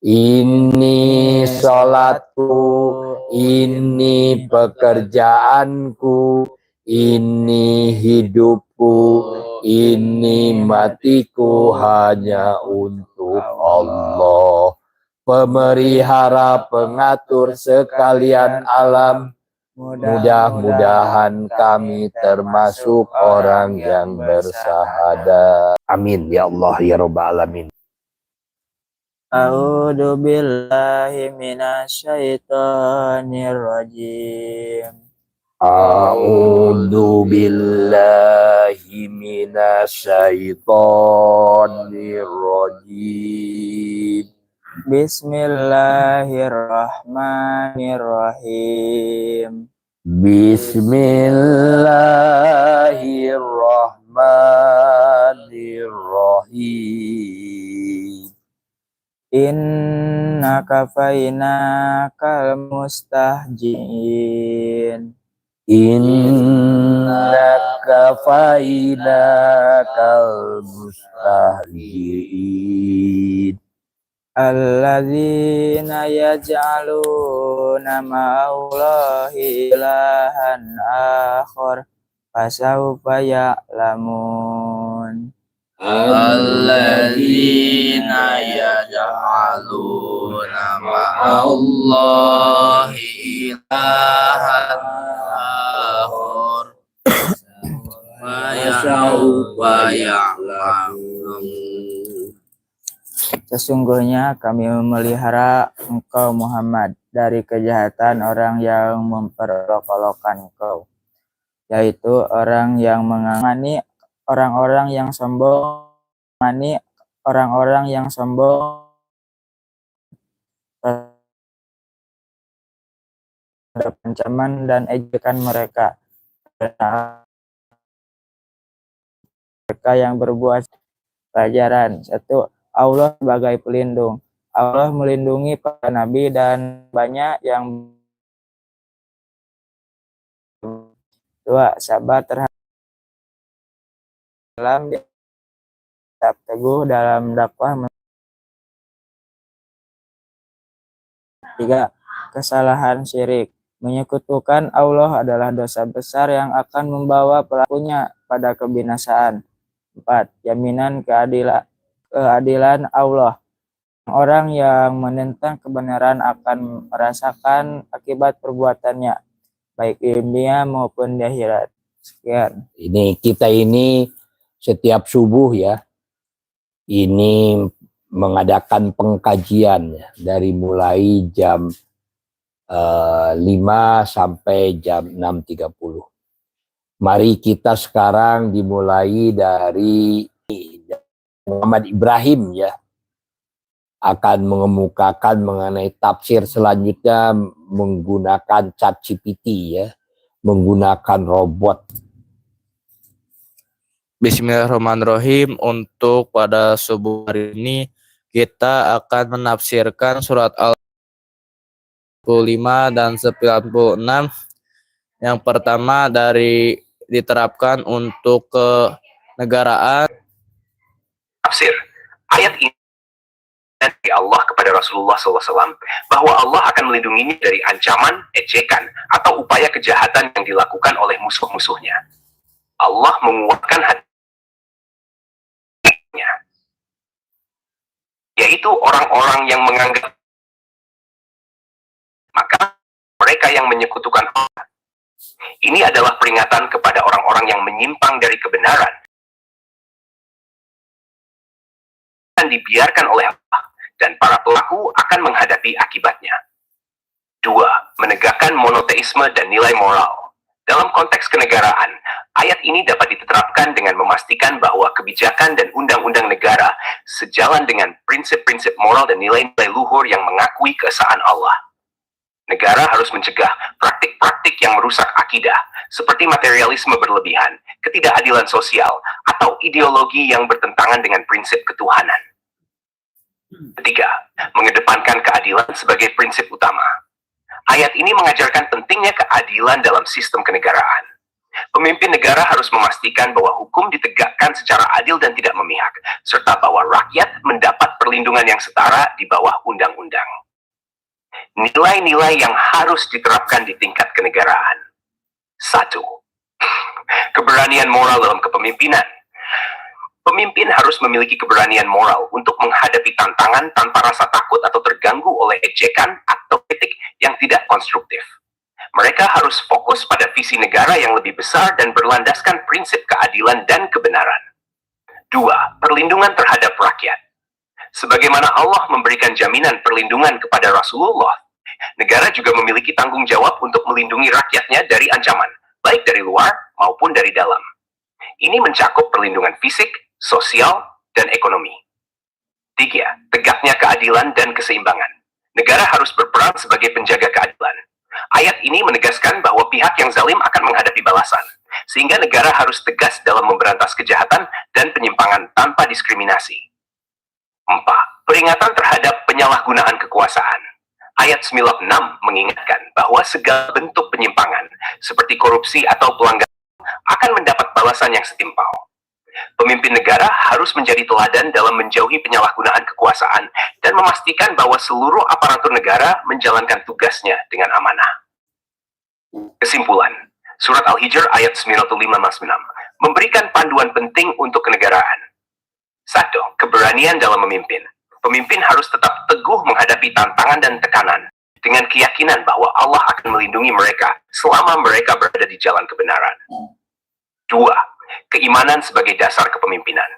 ini sholatku, ini pekerjaanku, ini hidupku, ini matiku hanya untuk Allah, pemelihara pengatur sekalian alam. Mudah-mudahan kami termasuk orang yang bersahadat. Amin ya Allah ya Rabbal alamin. A'udzu billahi minasyaitonir rajim. A'udzu billahi minasyaitonir rajim. Bismillahirrahmanirrahim. Bismillahirrahmanirrahim. Inna kafainakal mustahjiin. Inna kafainakal mustahzi'in. Alladzina yaj'aluna ma'allahi ilahan akhar fasawfa ya'lamun. Alladzina yaj'aluna ma'allahi ilahan akhar fasawfa ya'lamun. Sesungguhnya kami memelihara engkau Muhammad dari kejahatan orang yang memperolok-olokkan engkau, yaitu orang yang mengangani orang-orang yang sombong, terhadap ancaman dan ejekan mereka yang berbuat pelajaran. Satu, Allah sebagai pelindung. Allah melindungi para nabi dan banyak yang. Dua, sabar terhadap tetap teguh dalam dakwah. Tiga, kesalahan syirik. Menyekutukan Allah adalah dosa besar yang akan membawa pelakunya pada kebinasaan. Empat, jaminan keadilan Allah. Orang yang menentang kebenaran akan merasakan akibat perbuatannya, baik di dunia maupun di akhirat. Sekian. Kita ini setiap subuh ya, ini mengadakan pengkajian ya, dari mulai jam 5 sampai jam 6.30. Mari kita sekarang dimulai dari Muhammad Ibrahim ya, akan mengemukakan mengenai tafsir selanjutnya menggunakan ChatGPT ya, menggunakan robot. Bismillahirrahmanirrahim. Untuk pada subuh hari ini kita akan menafsirkan surat Al-5 dan 96. Yang pertama dari diterapkan untuk kenegaraan. Tafsir ayat ini dari Allah kepada Rasulullah SAW bahwa Allah akan melindunginya dari ancaman, ejekan, atau upaya kejahatan yang dilakukan oleh musuh-musuhnya. Allah menguatkan hatinya, yaitu orang-orang yang menganggap, maka mereka yang menyekutukan Allah. Ini adalah peringatan kepada orang-orang yang menyimpang dari kebenaran dan dibiarkan oleh Allah, dan para pelaku akan menghadapi akibatnya. 2. Menegakkan monoteisme dan nilai moral. Dalam konteks kenegaraan, ayat ini dapat diterapkan dengan memastikan bahwa kebijakan dan undang-undang negara sejalan dengan prinsip-prinsip moral dan nilai-nilai luhur yang mengakui keesaan Allah. Negara harus mencegah praktik-praktik yang merusak akidah, seperti materialisme berlebihan, ketidakadilan sosial, atau ideologi yang bertentangan dengan prinsip ketuhanan. Ketiga, mengedepankan keadilan sebagai prinsip utama. Ayat ini mengajarkan pentingnya keadilan dalam sistem kenegaraan. Pemimpin negara harus memastikan bahwa hukum ditegakkan secara adil dan tidak memihak, serta bahwa rakyat mendapat perlindungan yang setara di bawah undang-undang. Nilai-nilai yang harus diterapkan di tingkat kenegaraan. 1. Keberanian moral dalam kepemimpinan. Pemimpin harus memiliki keberanian moral untuk menghadapi tantangan tanpa rasa takut atau terganggu oleh ejekan atau kritik yang tidak konstruktif. Mereka harus fokus pada visi negara yang lebih besar dan berlandaskan prinsip keadilan dan kebenaran. 2. Perlindungan terhadap rakyat. Sebagaimana Allah memberikan jaminan perlindungan kepada Rasulullah, negara juga memiliki tanggung jawab untuk melindungi rakyatnya dari ancaman, baik dari luar maupun dari dalam. Ini mencakup perlindungan fisik, sosial, dan ekonomi. 3. Tegaknya keadilan dan keseimbangan. Negara harus berperan sebagai penjaga keadilan. Ayat ini menegaskan bahwa pihak yang zalim akan menghadapi balasan, sehingga negara harus tegas dalam memberantas kejahatan dan penyimpangan tanpa diskriminasi. 4. Peringatan terhadap penyalahgunaan kekuasaan. Ayat 96 mengingatkan bahwa segala bentuk penyimpangan, seperti korupsi atau pelanggaran, akan mendapat balasan yang setimpal. Pemimpin negara harus menjadi teladan dalam menjauhi penyalahgunaan kekuasaan dan memastikan bahwa seluruh aparatur negara menjalankan tugasnya dengan amanah. Kesimpulan, Surat Al-Hijr ayat 95-96 memberikan panduan penting untuk kenegaraan. 1. Keberanian dalam memimpin. Pemimpin harus tetap teguh menghadapi tantangan dan tekanan dengan keyakinan bahwa Allah akan melindungi mereka selama mereka berada di jalan kebenaran. 2. Keimanan sebagai dasar kepemimpinan.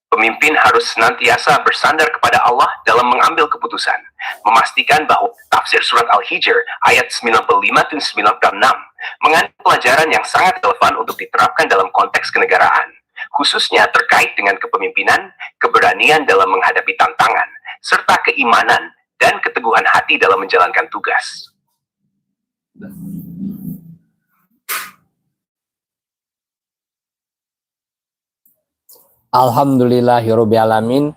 Pemimpin harus senantiasa bersandar kepada Allah dalam mengambil keputusan, memastikan bahwa tafsir surat Al-Hijr ayat 95-96 mengandung pelajaran yang sangat relevan untuk diterapkan dalam konteks kenegaraan, khususnya terkait dengan kepemimpinan, keberanian dalam menghadapi tantangan, serta keimanan dan keteguhan hati dalam menjalankan tugas. Alhamdulillahirobbilalamin.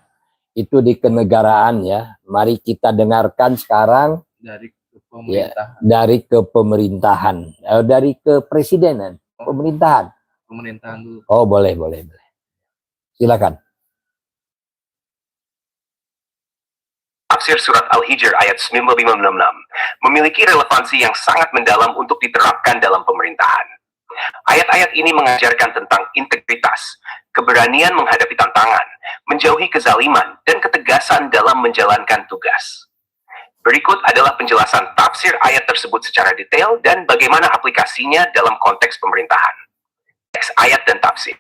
Itu di kenegaraan ya. Mari kita dengarkan sekarang Dari pemerintahan. dari kepemerintahan, dari kepresidenan, pemerintahan. Pemerintahan dulu. Oh boleh. Silakan. Tafsir surat Al-Hijr ayat 95-96 memiliki relevansi yang sangat mendalam untuk diterapkan dalam pemerintahan. Ayat-ayat ini mengajarkan tentang integritas, keberanian menghadapi tantangan, menjauhi kezaliman, dan ketegasan dalam menjalankan tugas. Berikut adalah penjelasan tafsir ayat tersebut secara detail dan bagaimana aplikasinya dalam konteks pemerintahan. Teks ayat dan tafsir.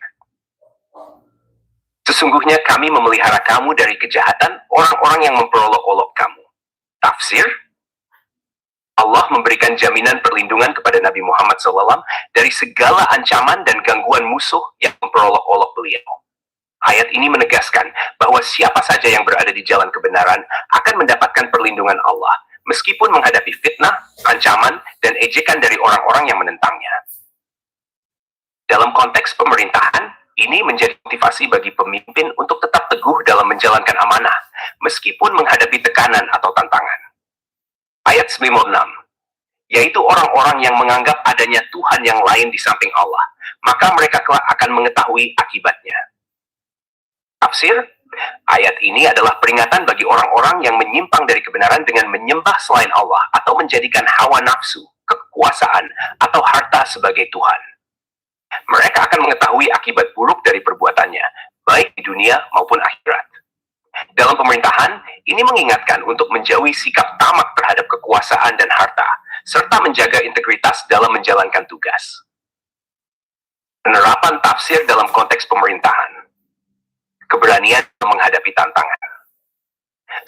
Sesungguhnya kami memelihara kamu dari kejahatan orang-orang yang memperolok-olok kamu. Tafsir. Allah memberikan jaminan perlindungan kepada Nabi Muhammad SAW dari segala ancaman dan gangguan musuh yang memperolok-olok beliau. Ayat ini menegaskan bahwa siapa saja yang berada di jalan kebenaran akan mendapatkan perlindungan Allah, meskipun menghadapi fitnah, ancaman, dan ejekan dari orang-orang yang menentangnya. Dalam konteks pemerintahan, ini menjadi motivasi bagi pemimpin untuk tetap teguh dalam menjalankan amanah, meskipun menghadapi tekanan atau tantangan. Ayat 96, yaitu orang-orang yang menganggap adanya Tuhan yang lain di samping Allah, maka mereka kelak akan mengetahui akibatnya. Tafsir, ayat ini adalah peringatan bagi orang-orang yang menyimpang dari kebenaran dengan menyembah selain Allah atau menjadikan hawa nafsu, kekuasaan, atau harta sebagai Tuhan. Mereka akan mengetahui akibat buruk dari perbuatannya, baik di dunia maupun akhirat. Dalam pemerintahan, ini mengingatkan untuk menjauhi sikap tamak terhadap kekuasaan dan harta, serta menjaga integritas dalam menjalankan tugas. Penerapan tafsir dalam konteks pemerintahan. Keberanian menghadapi tantangan.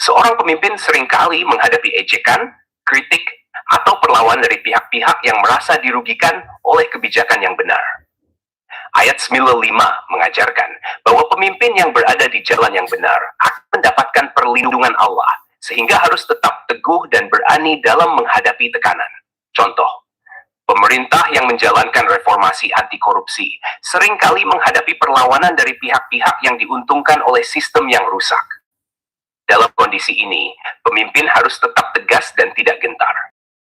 Seorang pemimpin seringkali menghadapi ejekan, kritik, atau perlawanan dari pihak-pihak yang merasa dirugikan oleh kebijakan yang benar. Ayat 95 mengajarkan bahwa pemimpin yang berada di jalan yang benar akan mendapatkan perlindungan Allah, sehingga harus tetap teguh dan berani dalam menghadapi tekanan. Contoh, pemerintah yang menjalankan reformasi anti korupsi seringkali menghadapi perlawanan dari pihak-pihak yang diuntungkan oleh sistem yang rusak. Dalam kondisi ini, pemimpin harus tetap tegas dan tidak gentar.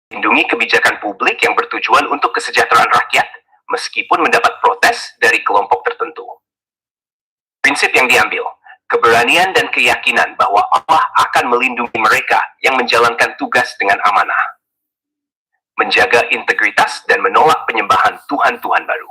Lindungi kebijakan publik yang bertujuan untuk kesejahteraan rakyat, meskipun mendapat protes dari kelompok tertentu. Prinsip yang diambil, Keberanian dan keyakinan bahwa Allah akan melindungi mereka yang menjalankan tugas dengan amanah. Menjaga integritas dan menolak penyembahan Tuhan-Tuhan baru.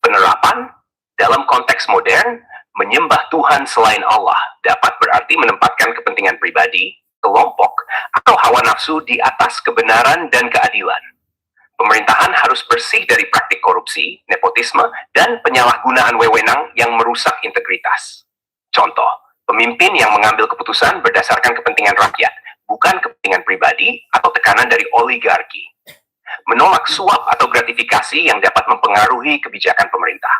Penerapan dalam konteks modern, menyembah Tuhan selain Allah dapat berarti menempatkan kepentingan pribadi, kelompok, atau hawa nafsu di atas kebenaran dan keadilan. Pemerintahan harus bersih dari praktik korupsi, nepotisme, dan penyalahgunaan wewenang yang merusak integritas. Contoh, pemimpin yang mengambil keputusan berdasarkan kepentingan rakyat, bukan kepentingan pribadi atau tekanan dari oligarki. Menolak suap atau gratifikasi yang dapat mempengaruhi kebijakan pemerintah.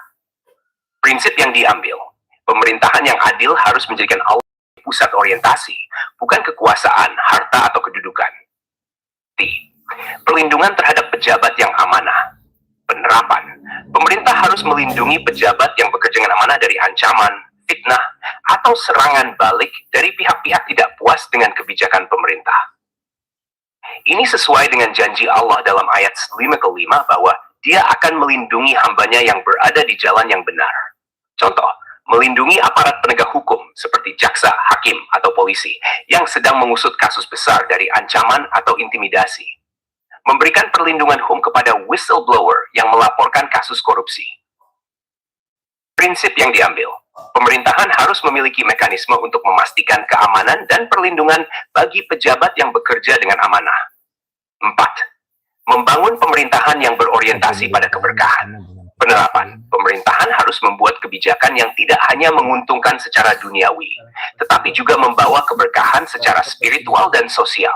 Prinsip yang diambil, pemerintahan yang adil harus menjadikan Allah pusat orientasi, bukan kekuasaan, harta, atau kedudukan. Perlindungan terhadap pejabat yang amanah. Penerapan, pemerintah harus melindungi pejabat yang bekerja dengan amanah dari ancaman, fitnah, atau serangan balik dari pihak-pihak tidak puas dengan kebijakan pemerintah. Ini sesuai dengan janji Allah dalam ayat 55 bahwa Dia akan melindungi hambanya yang berada di jalan yang benar. Contoh, melindungi aparat penegak hukum seperti jaksa, hakim, atau polisi yang sedang mengusut kasus besar dari ancaman atau intimidasi. Memberikan perlindungan hukum kepada whistleblower yang melaporkan kasus korupsi. Prinsip yang diambil, pemerintahan harus memiliki mekanisme untuk memastikan keamanan dan perlindungan bagi pejabat yang bekerja dengan amanah. 4. Membangun pemerintahan yang berorientasi pada keberkahan. Penerapan, pemerintahan harus membuat kebijakan yang tidak hanya menguntungkan secara duniawi, tetapi juga membawa keberkahan secara spiritual dan sosial.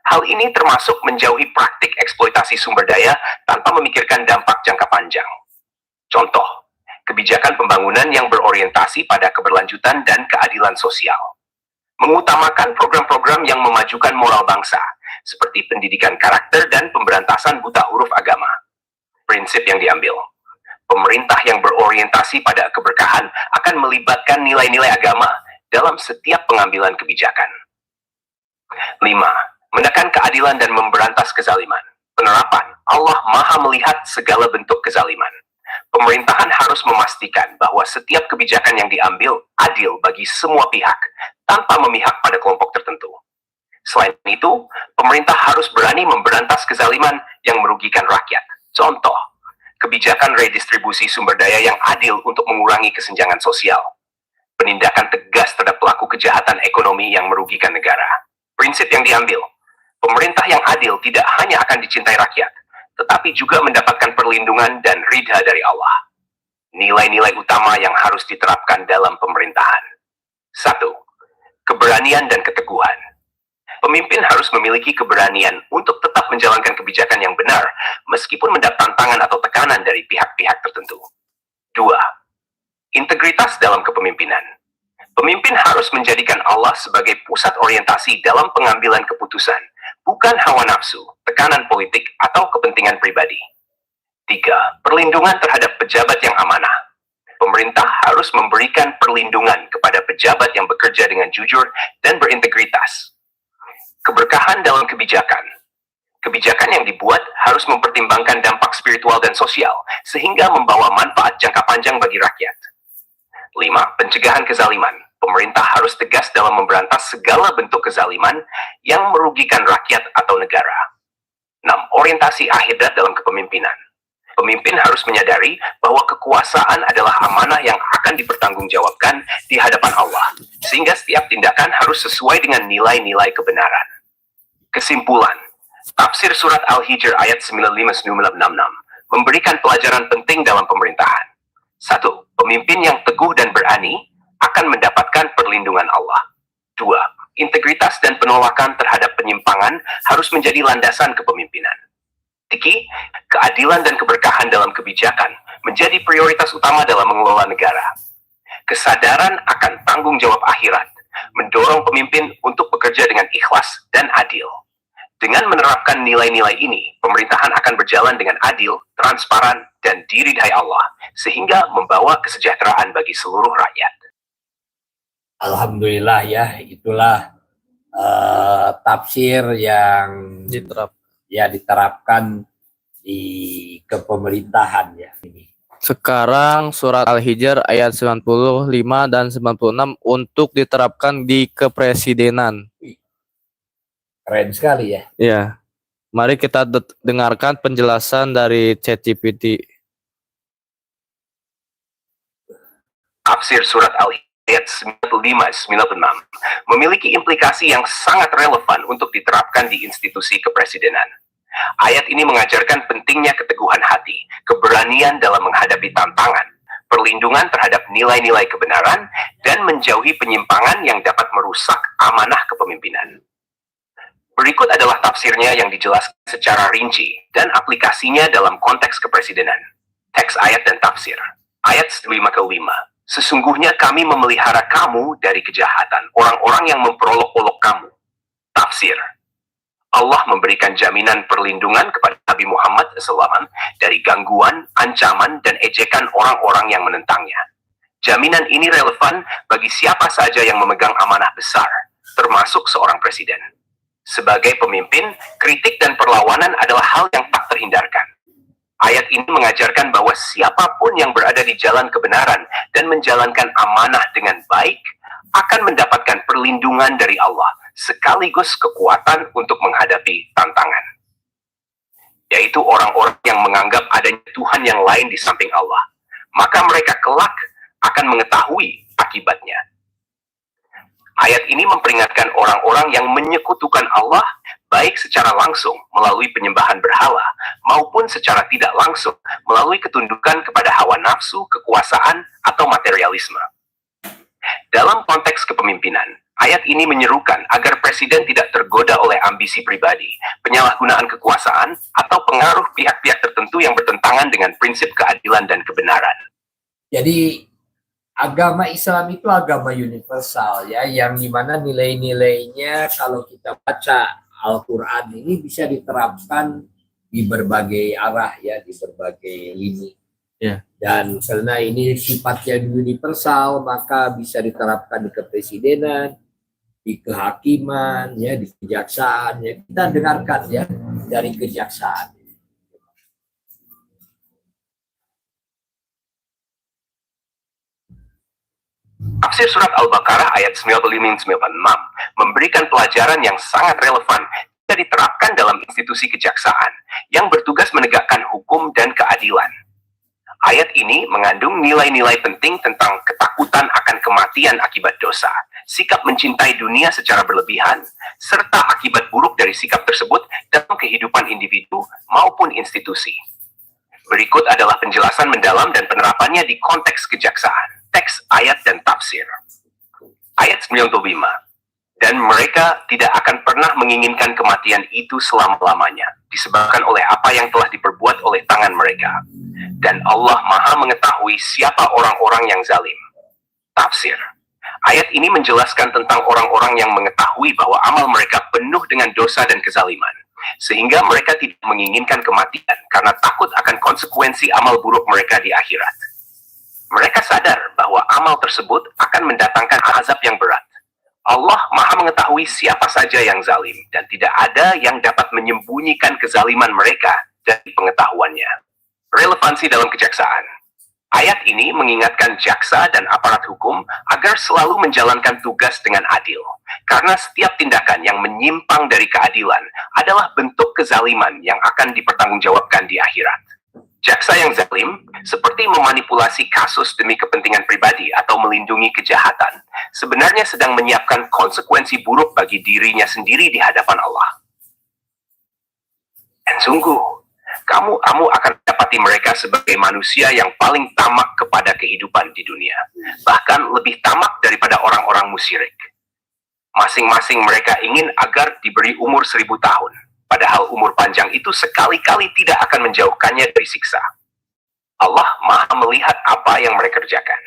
Hal ini termasuk menjauhi praktik eksploitasi sumber daya tanpa memikirkan dampak jangka panjang. Contoh, kebijakan pembangunan yang berorientasi pada keberlanjutan dan keadilan sosial. Mengutamakan program-program yang memajukan moral bangsa, seperti pendidikan karakter dan pemberantasan buta huruf agama. Prinsip yang diambil, pemerintah yang berorientasi pada keberkahan akan melibatkan nilai-nilai agama dalam setiap pengambilan kebijakan. 5. Menekan keadilan dan memberantas kezaliman. Penerapan, Allah Maha melihat segala bentuk kezaliman. Pemerintahan harus memastikan bahwa setiap kebijakan yang diambil adil bagi semua pihak, tanpa memihak pada kelompok tertentu. Selain itu, pemerintah harus berani memberantas kezaliman yang merugikan rakyat. Contoh, kebijakan redistribusi sumber daya yang adil untuk mengurangi kesenjangan sosial. Penindakan tegas terhadap pelaku kejahatan ekonomi yang merugikan negara. Prinsip yang diambil, pemerintah yang adil tidak hanya akan dicintai rakyat, tetapi juga mendapatkan perlindungan dan ridha dari Allah. Nilai-nilai utama yang harus diterapkan dalam pemerintahan. 1. Keberanian dan keteguhan. Pemimpin harus memiliki keberanian untuk tetap menjalankan kebijakan yang benar, meskipun mendapat tantangan atau tekanan dari pihak-pihak tertentu. 2. Integritas dalam kepemimpinan. Pemimpin harus menjadikan Allah sebagai pusat orientasi dalam pengambilan keputusan, bukan hawa nafsu, tekanan politik, atau kepentingan pribadi. 3. Perlindungan terhadap pejabat yang amanah. Pemerintah harus memberikan perlindungan kepada pejabat yang bekerja dengan jujur dan berintegritas. Keberkahan dalam kebijakan. Kebijakan yang dibuat harus mempertimbangkan dampak spiritual dan sosial, sehingga membawa manfaat jangka panjang bagi rakyat. 5. Pencegahan kezaliman. Pemerintah harus tegas dalam memberantas segala bentuk kezaliman yang merugikan rakyat atau negara. 6. Orientasi akhirat dalam kepemimpinan. Pemimpin harus menyadari bahwa kekuasaan adalah amanah yang akan dipertanggungjawabkan di hadapan Allah, sehingga setiap tindakan harus sesuai dengan nilai-nilai kebenaran. Kesimpulan, tafsir surat Al-Hijr ayat 95-66 memberikan pelajaran penting dalam pemerintahan. 1. Pemimpin yang teguh dan berani akan mendapatkan perlindungan Allah. 2. Integritas dan penolakan terhadap penyimpangan harus menjadi landasan kepemimpinan. 3. Keadilan dan keberkahan dalam kebijakan menjadi prioritas utama dalam mengelola negara. Kesadaran akan tanggung jawab akhirat mendorong pemimpin untuk bekerja dengan ikhlas dan adil. Dengan menerapkan nilai-nilai ini, pemerintahan akan berjalan dengan adil, transparan, dan diridhai Allah, sehingga membawa kesejahteraan bagi seluruh rakyat. Alhamdulillah ya, itulah tafsir yang diterapkan di kepemerintahan ya ini. Sekarang surat Al-Hijr ayat 95 dan 96 untuk diterapkan di kepresidenan. Keren sekali ya. Ya, mari kita dengarkan penjelasan dari ChatGPT. Tafsir surat Al-Hijr 95-96 memiliki implikasi yang sangat relevan untuk diterapkan di institusi kepresidenan. Ayat ini mengajarkan pentingnya keteguhan hati, keberanian dalam menghadapi tantangan, perlindungan terhadap nilai-nilai kebenaran, dan menjauhi penyimpangan yang dapat merusak amanah kepemimpinan. Berikut adalah tafsirnya yang dijelaskan secara rinci dan aplikasinya dalam konteks kepresidenan. Teks ayat dan tafsir. Ayat 5-5. Sesungguhnya kami memelihara kamu dari kejahatan orang-orang yang memperolok-olok kamu. Tafsir. Allah memberikan jaminan perlindungan kepada Nabi Muhammad SAW dari gangguan, ancaman, dan ejekan orang-orang yang menentangnya. Jaminan ini relevan bagi siapa saja yang memegang amanah besar, termasuk seorang presiden. Sebagai pemimpin, kritik dan perlawanan adalah hal yang tak terhindarkan. Ayat ini mengajarkan bahwa siapapun yang berada di jalan kebenaran dan menjalankan amanah dengan baik akan mendapatkan perlindungan dari Allah, sekaligus kekuatan untuk menghadapi tantangan. Yaitu orang-orang yang menganggap adanya Tuhan yang lain di samping Allah. Maka mereka kelak akan mengetahui akibatnya. Ayat ini memperingatkan orang-orang yang menyekutukan Allah, baik secara langsung melalui penyembahan berhala, maupun secara tidak langsung melalui ketundukan kepada hawa nafsu, kekuasaan, atau materialisme. Dalam konteks kepemimpinan, ayat ini menyerukan agar presiden tidak tergoda oleh ambisi pribadi, penyalahgunaan kekuasaan, atau pengaruh pihak-pihak tertentu yang bertentangan dengan prinsip keadilan dan kebenaran. Jadi agama Islam itu agama universal ya, yang dimana nilai-nilainya kalau kita baca Al-Quran ini bisa diterapkan di berbagai arah ya, di berbagai lini. Ya. Dan karena ini sifatnya universal, maka bisa diterapkan di kepresidenan, di kehakiman, ya, di kejaksaan. Ya. Kita dengarkan ya dari kejaksaan. Tafsir surat Al-Baqarah ayat 95-96 memberikan pelajaran yang sangat relevan jika diterapkan dalam institusi kejaksaan yang bertugas menegakkan hukum dan keadilan. Ayat ini mengandung nilai-nilai penting tentang ketakutan akan kematian akibat dosa, sikap mencintai dunia secara berlebihan, serta akibat buruk dari sikap tersebut dalam kehidupan individu maupun institusi. Berikut adalah penjelasan mendalam dan penerapannya di konteks kejaksaan. Teks ayat dan tafsir. Ayat 95. Dan mereka tidak akan pernah menginginkan kematian itu selama-lamanya, disebabkan oleh apa yang telah diperbuat oleh tangan mereka. Dan Allah Maha mengetahui siapa orang-orang yang zalim. Tafsir. Ayat ini menjelaskan tentang orang-orang yang mengetahui bahwa amal mereka penuh dengan dosa dan kezaliman, sehingga mereka tidak menginginkan kematian karena takut akan konsekuensi amal buruk mereka di akhirat. Mereka sadar bahwa amal tersebut akan mendatangkan azab yang berat. Allah Maha mengetahui siapa saja yang zalim, dan tidak ada yang dapat menyembunyikan kezaliman mereka dari pengetahuannya. Relevansi dalam kejaksaan. Ayat ini mengingatkan jaksa dan aparat hukum agar selalu menjalankan tugas dengan adil, karena setiap tindakan yang menyimpang dari keadilan adalah bentuk kezaliman yang akan dipertanggungjawabkan di akhirat. Jaksa yang zalim, seperti memanipulasi kasus demi kepentingan pribadi atau melindungi kejahatan, sebenarnya sedang menyiapkan konsekuensi buruk bagi dirinya sendiri di hadapan Allah. Dan sungguh, kamu akan dapati mereka sebagai manusia yang paling tamak kepada kehidupan di dunia, bahkan lebih tamak daripada orang-orang musyrik. Masing-masing mereka ingin agar diberi umur 1000 tahun. Padahal umur panjang itu sekali-kali tidak akan menjauhkannya dari siksa. Allah Maha melihat apa yang mereka kerjakan.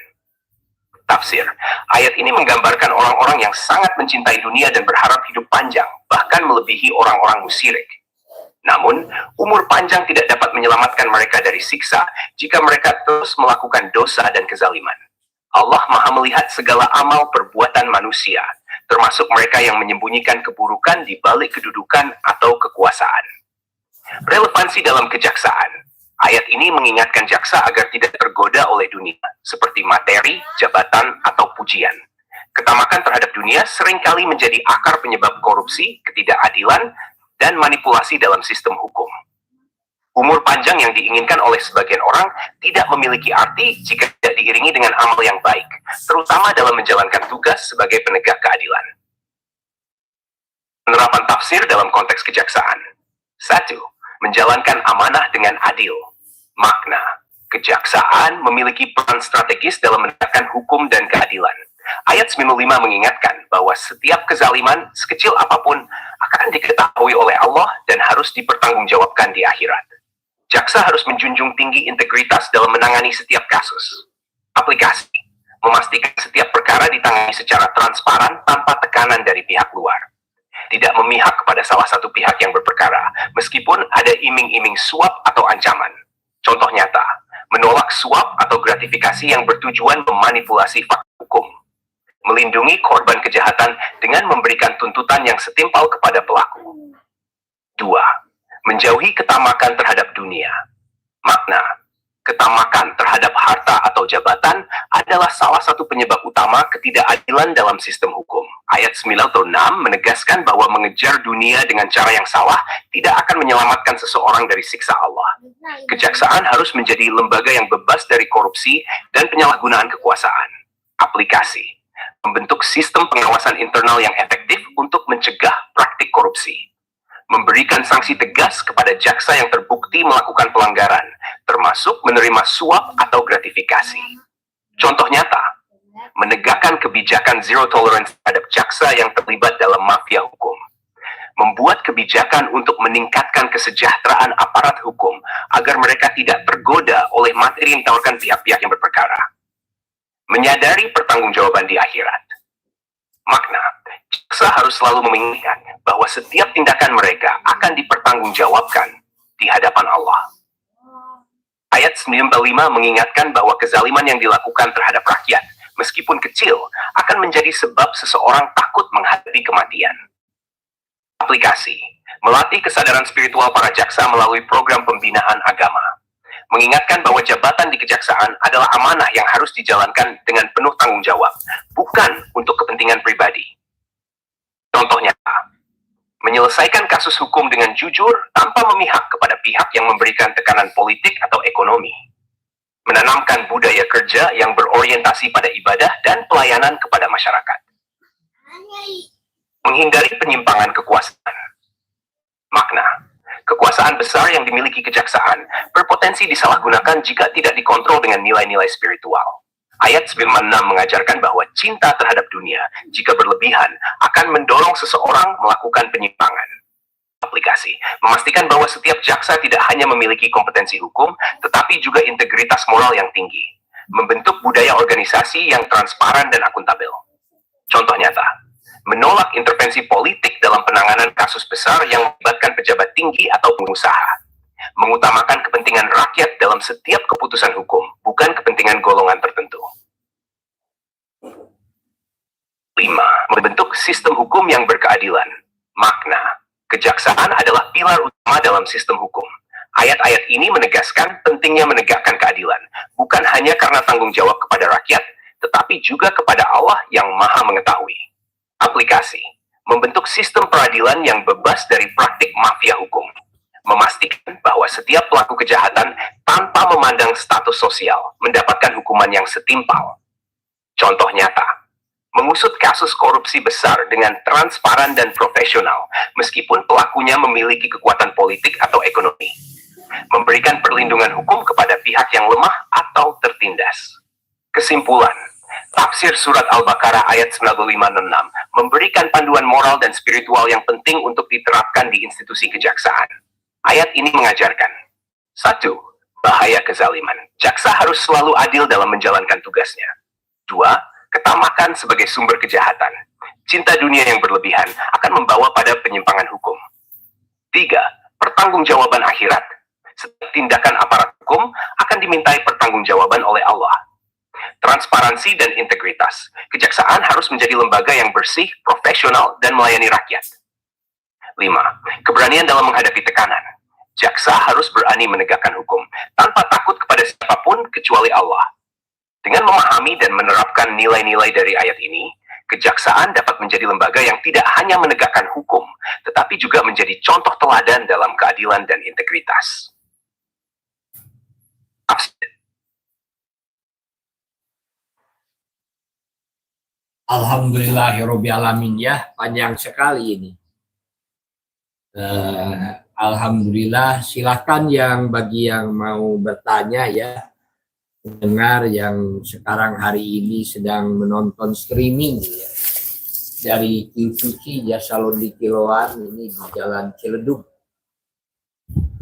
Tafsir. Ayat ini menggambarkan orang-orang yang sangat mencintai dunia dan berharap hidup panjang, bahkan melebihi orang-orang musyrik. Namun, umur panjang tidak dapat menyelamatkan mereka dari siksa jika mereka terus melakukan dosa dan kezaliman. Allah Maha melihat segala amal perbuatan manusia, termasuk mereka yang menyembunyikan keburukan di balik kedudukan atau kekuasaan. Relevansi dalam kejaksaan. Ayat ini mengingatkan jaksa agar tidak tergoda oleh dunia, seperti materi, jabatan, atau pujian. Ketamakan terhadap dunia seringkali menjadi akar penyebab korupsi, ketidakadilan, dan manipulasi dalam sistem hukum. Umur panjang yang diinginkan oleh sebagian orang tidak memiliki arti jika tidak diiringi dengan amal yang baik, terutama dalam menjalankan tugas sebagai penegak keadilan. Penerapan tafsir dalam konteks kejaksaan. 1. Menjalankan amanah dengan adil. Makna, kejaksaan memiliki peran strategis dalam menegakkan hukum dan keadilan. Ayat 95 mengingatkan bahwa setiap kezaliman, sekecil apapun, akan diketahui oleh Allah dan harus dipertanggungjawabkan di akhirat. Jaksa harus menjunjung tinggi integritas dalam menangani setiap kasus. Aplikasi, memastikan setiap perkara ditangani secara transparan tanpa tekanan dari pihak luar. Tidak memihak kepada salah satu pihak yang berperkara, meskipun ada iming-iming suap atau ancaman. Contoh nyata, menolak suap atau gratifikasi yang bertujuan memanipulasi fakta hukum. Melindungi korban kejahatan dengan memberikan tuntutan yang setimpal kepada pelaku. 2. Menjauhi ketamakan terhadap dunia. Makna, ketamakan terhadap harta atau jabatan adalah salah satu penyebab utama ketidakadilan dalam sistem hukum. Ayat 96 menegaskan bahwa mengejar dunia dengan cara yang salah tidak akan menyelamatkan seseorang dari siksa Allah. Kejaksaan harus menjadi lembaga yang bebas dari korupsi dan penyalahgunaan kekuasaan. Aplikasi, membentuk sistem pengawasan internal yang efektif untuk mencegah praktik korupsi. Memberikan sanksi tegas kepada jaksa yang terbukti melakukan pelanggaran, termasuk menerima suap atau gratifikasi. Contoh nyata, menegakkan kebijakan zero tolerance terhadap jaksa yang terlibat dalam mafia hukum. Membuat kebijakan untuk meningkatkan kesejahteraan aparat hukum agar mereka tidak tergoda oleh materi yang ditawarkan pihak-pihak yang berperkara. Menyadari pertanggungjawaban di akhirat. Makna, jaksa harus selalu mengingatkan bahwa setiap tindakan mereka akan dipertanggungjawabkan di hadapan Allah. Ayat 95 mengingatkan bahwa kezaliman yang dilakukan terhadap rakyat, meskipun kecil, akan menjadi sebab seseorang takut menghadapi kematian. Aplikasi, melatih kesadaran spiritual para jaksa melalui program pembinaan agama. Mengingatkan bahwa jabatan di kejaksaan adalah amanah yang harus dijalankan dengan penuh tanggung jawab, bukan untuk kepentingan pribadi. Contohnya, menyelesaikan kasus hukum dengan jujur tanpa memihak kepada pihak yang memberikan tekanan politik atau ekonomi. Menanamkan budaya kerja yang berorientasi pada ibadah dan pelayanan kepada masyarakat. Menghindari penyimpangan kekuasaan. Makna, kekuasaan besar yang dimiliki kejaksaan berpotensi disalahgunakan jika tidak dikontrol dengan nilai-nilai spiritual. Ayat 96 mengajarkan bahwa cinta terhadap dunia, jika berlebihan, akan mendorong seseorang melakukan penyimpangan. Aplikasi, memastikan bahwa setiap jaksa tidak hanya memiliki kompetensi hukum, tetapi juga integritas moral yang tinggi. Membentuk budaya organisasi yang transparan dan akuntabel. Contoh nyata, menolak intervensi politik dalam penanganan kasus besar yang melibatkan pejabat tinggi atau pengusaha. Mengutamakan kepentingan rakyat dalam setiap keputusan hukum, bukan kepentingan golongan tertentu. 5. Membentuk sistem hukum yang berkeadilan. Makna, kejaksaan adalah pilar utama dalam sistem hukum. Ayat-ayat ini menegaskan pentingnya menegakkan keadilan, bukan hanya karena tanggung jawab kepada rakyat, tetapi juga kepada Allah yang Maha Mengetahui. Aplikasi, membentuk sistem peradilan yang bebas dari praktik mafia hukum. Memastikan bahwa setiap pelaku kejahatan tanpa memandang status sosial mendapatkan hukuman yang setimpal. Contoh nyata, mengusut kasus korupsi besar dengan transparan dan profesional, meskipun pelakunya memiliki kekuatan politik atau ekonomi. Memberikan perlindungan hukum kepada pihak yang lemah atau tertindas. Kesimpulan, tafsir surat Al-Baqarah ayat 95-66 memberikan panduan moral dan spiritual yang penting untuk diterapkan di institusi kejaksaan. Ayat ini mengajarkan, 1. Bahaya kezaliman. Jaksa harus selalu adil dalam menjalankan tugasnya. 2. Ketamakan sebagai sumber kejahatan. Cinta dunia yang berlebihan akan membawa pada penyimpangan hukum. 3. Pertanggungjawaban akhirat. Setiap tindakan aparat hukum akan dimintai pertanggungjawaban oleh Allah. Transparansi dan integritas. Kejaksaan harus menjadi lembaga yang bersih, profesional, dan melayani rakyat. 5. Keberanian dalam menghadapi tekanan. Jaksa harus berani menegakkan hukum tanpa takut kepada siapapun kecuali Allah. Dengan memahami dan menerapkan nilai-nilai dari ayat ini, kejaksaan dapat menjadi lembaga yang tidak hanya menegakkan hukum, tetapi juga menjadi contoh teladan dalam keadilan dan integritas. Alhamdulillahirobbilalamin, ya, panjang sekali ini. Alhamdulillah, silakan bagi yang mau bertanya, ya, dengar yang sekarang hari ini sedang menonton streaming, ya, dari QVC Jasalon di Kiloan ini di Jalan Ciledug,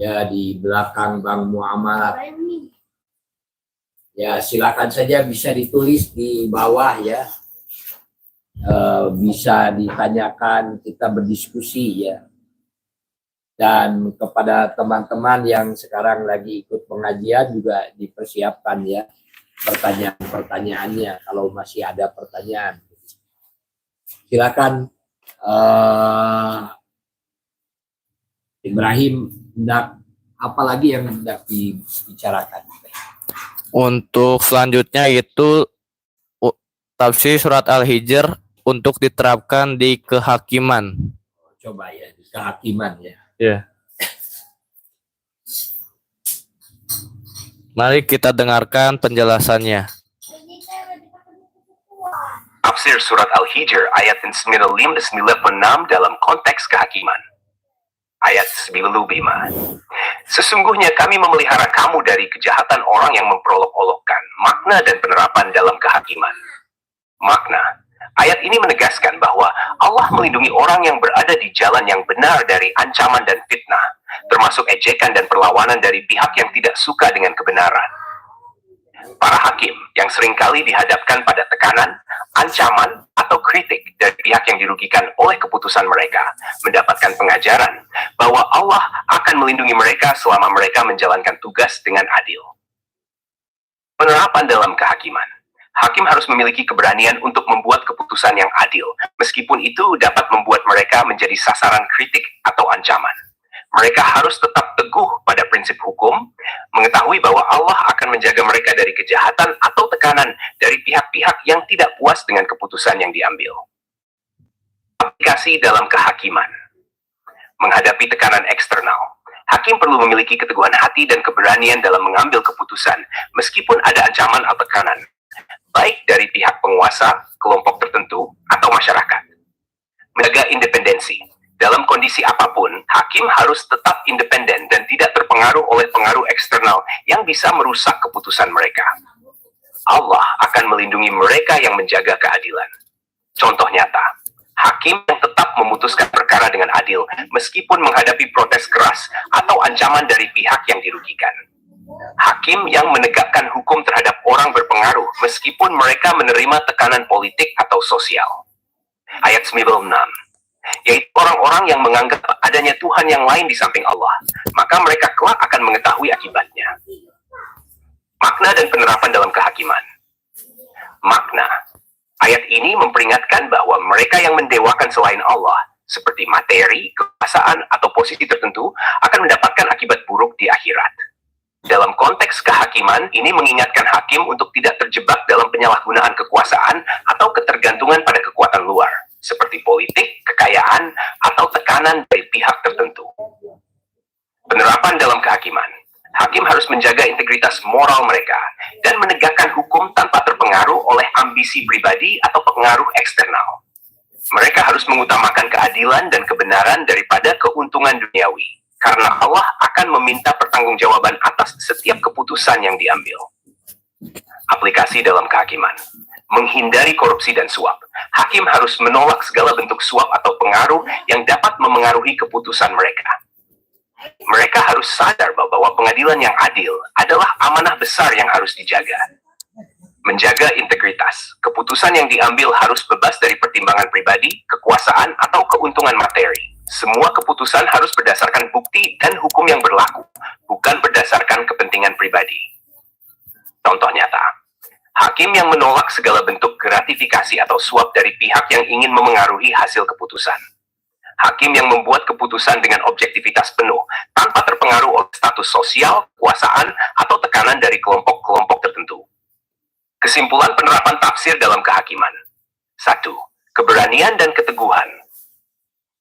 ya, di belakang Bank Muamalat. Ya, silakan saja, bisa ditulis di bawah, ya. Bisa ditanyakan, kita berdiskusi, ya. Dan kepada teman-teman yang sekarang lagi ikut pengajian juga dipersiapkan, ya, pertanyaan-pertanyaannya kalau masih ada pertanyaan. Silakan, Ibrahim, apalagi yang hendak dibicarakan? Untuk selanjutnya itu tafsir surat Al-Hijr untuk diterapkan di kehakiman. Coba, ya, di kehakiman, ya. Ya. Mari kita dengarkan penjelasannya. Tafsir surat Al-Hijr ayat 95-96 dalam konteks kehakiman. Ayat 95. Sesungguhnya kami memelihara kamu dari kejahatan orang yang memperolok-olokkan makna dan penerapan dalam kehakiman. Makna. Ayat ini menegaskan bahwa Allah melindungi orang yang berada di jalan yang benar dari ancaman dan fitnah, termasuk ejekan dan perlawanan dari pihak yang tidak suka dengan kebenaran. Para hakim yang seringkali dihadapkan pada tekanan, ancaman, atau kritik dari pihak yang dirugikan oleh keputusan mereka, mendapatkan pengajaran bahwa Allah akan melindungi mereka selama mereka menjalankan tugas dengan adil. Penerapan dalam kehakiman. Hakim harus memiliki keberanian untuk membuat keputusan yang adil, meskipun itu dapat membuat mereka menjadi sasaran kritik atau ancaman. Mereka harus tetap teguh pada prinsip hukum, mengetahui bahwa Allah akan menjaga mereka dari kejahatan atau tekanan dari pihak-pihak yang tidak puas dengan keputusan yang diambil. Aplikasi dalam kehakiman. Menghadapi tekanan eksternal. Hakim perlu memiliki keteguhan hati dan keberanian dalam mengambil keputusan, meskipun ada ancaman atau tekanan, baik dari pihak penguasa, kelompok tertentu, atau masyarakat. Menjaga independensi. Dalam kondisi apapun, hakim harus tetap independen dan tidak terpengaruh oleh pengaruh eksternal yang bisa merusak keputusan mereka. Allah akan melindungi mereka yang menjaga keadilan. Contoh nyata, hakim yang tetap memutuskan perkara dengan adil meskipun menghadapi protes keras atau ancaman dari pihak yang dirugikan. Hakim yang menegakkan hukum terhadap orang berpengaruh meskipun mereka menerima tekanan politik atau sosial. Ayat 96. Yaitu orang-orang yang menganggap adanya Tuhan yang lain di samping Allah, maka mereka kelak akan mengetahui akibatnya. Makna dan penerapan dalam kehakiman. Makna. Ayat ini memperingatkan bahwa mereka yang mendewakan selain Allah, seperti materi, kekuasaan, atau posisi tertentu, akan mendapatkan akibat buruk di akhirat. Dalam konteks kehakiman, ini mengingatkan hakim untuk tidak terjebak dalam penyalahgunaan kekuasaan atau ketergantungan pada kekuatan luar, seperti politik, kekayaan, atau tekanan dari pihak tertentu. Penerapan dalam kehakiman. Hakim harus menjaga integritas moral mereka dan menegakkan hukum tanpa terpengaruh oleh ambisi pribadi atau pengaruh eksternal. Mereka harus mengutamakan keadilan dan kebenaran daripada keuntungan duniawi, karena Allah akan meminta pertanggungjawaban atas setiap keputusan yang diambil. Aplikasi dalam kehakiman. Menghindari korupsi dan suap. Hakim harus menolak segala bentuk suap atau pengaruh yang dapat memengaruhi keputusan mereka. Mereka harus sadar bahwa pengadilan yang adil adalah amanah besar yang harus dijaga. Menjaga integritas. Keputusan yang diambil harus bebas dari pertimbangan pribadi, kekuasaan, atau keuntungan materi. Semua keputusan harus berdasarkan bukti dan hukum yang berlaku, bukan berdasarkan kepentingan pribadi. Contoh nyata. Hakim yang menolak segala bentuk gratifikasi atau suap dari pihak yang ingin memengaruhi hasil keputusan. Hakim yang membuat keputusan dengan objektivitas penuh, tanpa terpengaruh oleh status sosial, kekuasaan, atau tekanan dari kelompok-kelompok tertentu. Kesimpulan penerapan tafsir dalam kehakiman. 1. Keberanian dan keteguhan.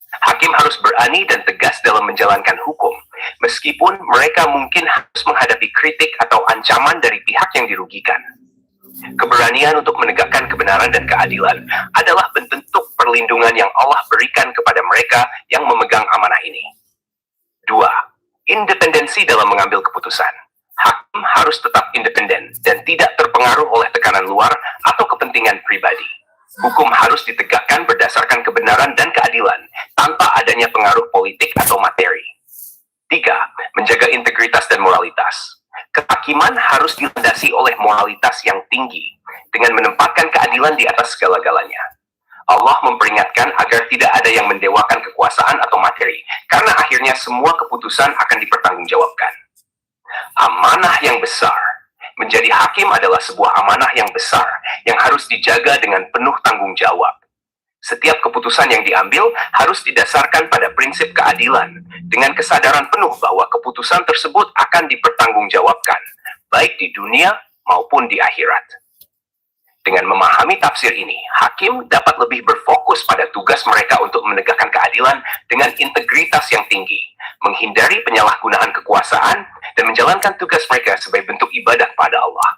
Hakim harus berani dan tegas dalam menjalankan hukum, meskipun mereka mungkin harus menghadapi kritik atau ancaman dari pihak yang dirugikan. Keberanian untuk menegakkan kebenaran dan keadilan adalah bentuk perlindungan yang Allah berikan kepada mereka yang memegang amanah ini. 2. Independensi dalam mengambil keputusan. Hakim harus tetap independen dan tidak terpengaruh oleh tekanan luar atau kepentingan pribadi. Hukum harus ditegakkan berdasarkan kebenaran dan keadilan, tanpa adanya pengaruh politik atau materi. 3. Menjaga integritas dan moralitas. Kehakiman harus dilandasi oleh moralitas yang tinggi, dengan menempatkan keadilan di atas segala-galanya. Allah memperingatkan agar tidak ada yang mendewakan kekuasaan atau materi, karena akhirnya semua keputusan akan dipertanggungjawabkan. Amanah yang besar. Menjadi hakim adalah sebuah amanah yang besar yang harus dijaga dengan penuh tanggung jawab. Setiap keputusan yang diambil harus didasarkan pada prinsip keadilan, dengan kesadaran penuh bahwa keputusan tersebut akan dipertanggungjawabkan, baik di dunia maupun di akhirat. Dengan memahami tafsir ini, hakim dapat lebih berfokus pada tugas mereka untuk menegakkan keadilan dengan integritas yang tinggi, menghindari penyalahgunaan kekuasaan, dan menjalankan tugas mereka sebagai bentuk ibadah pada Allah.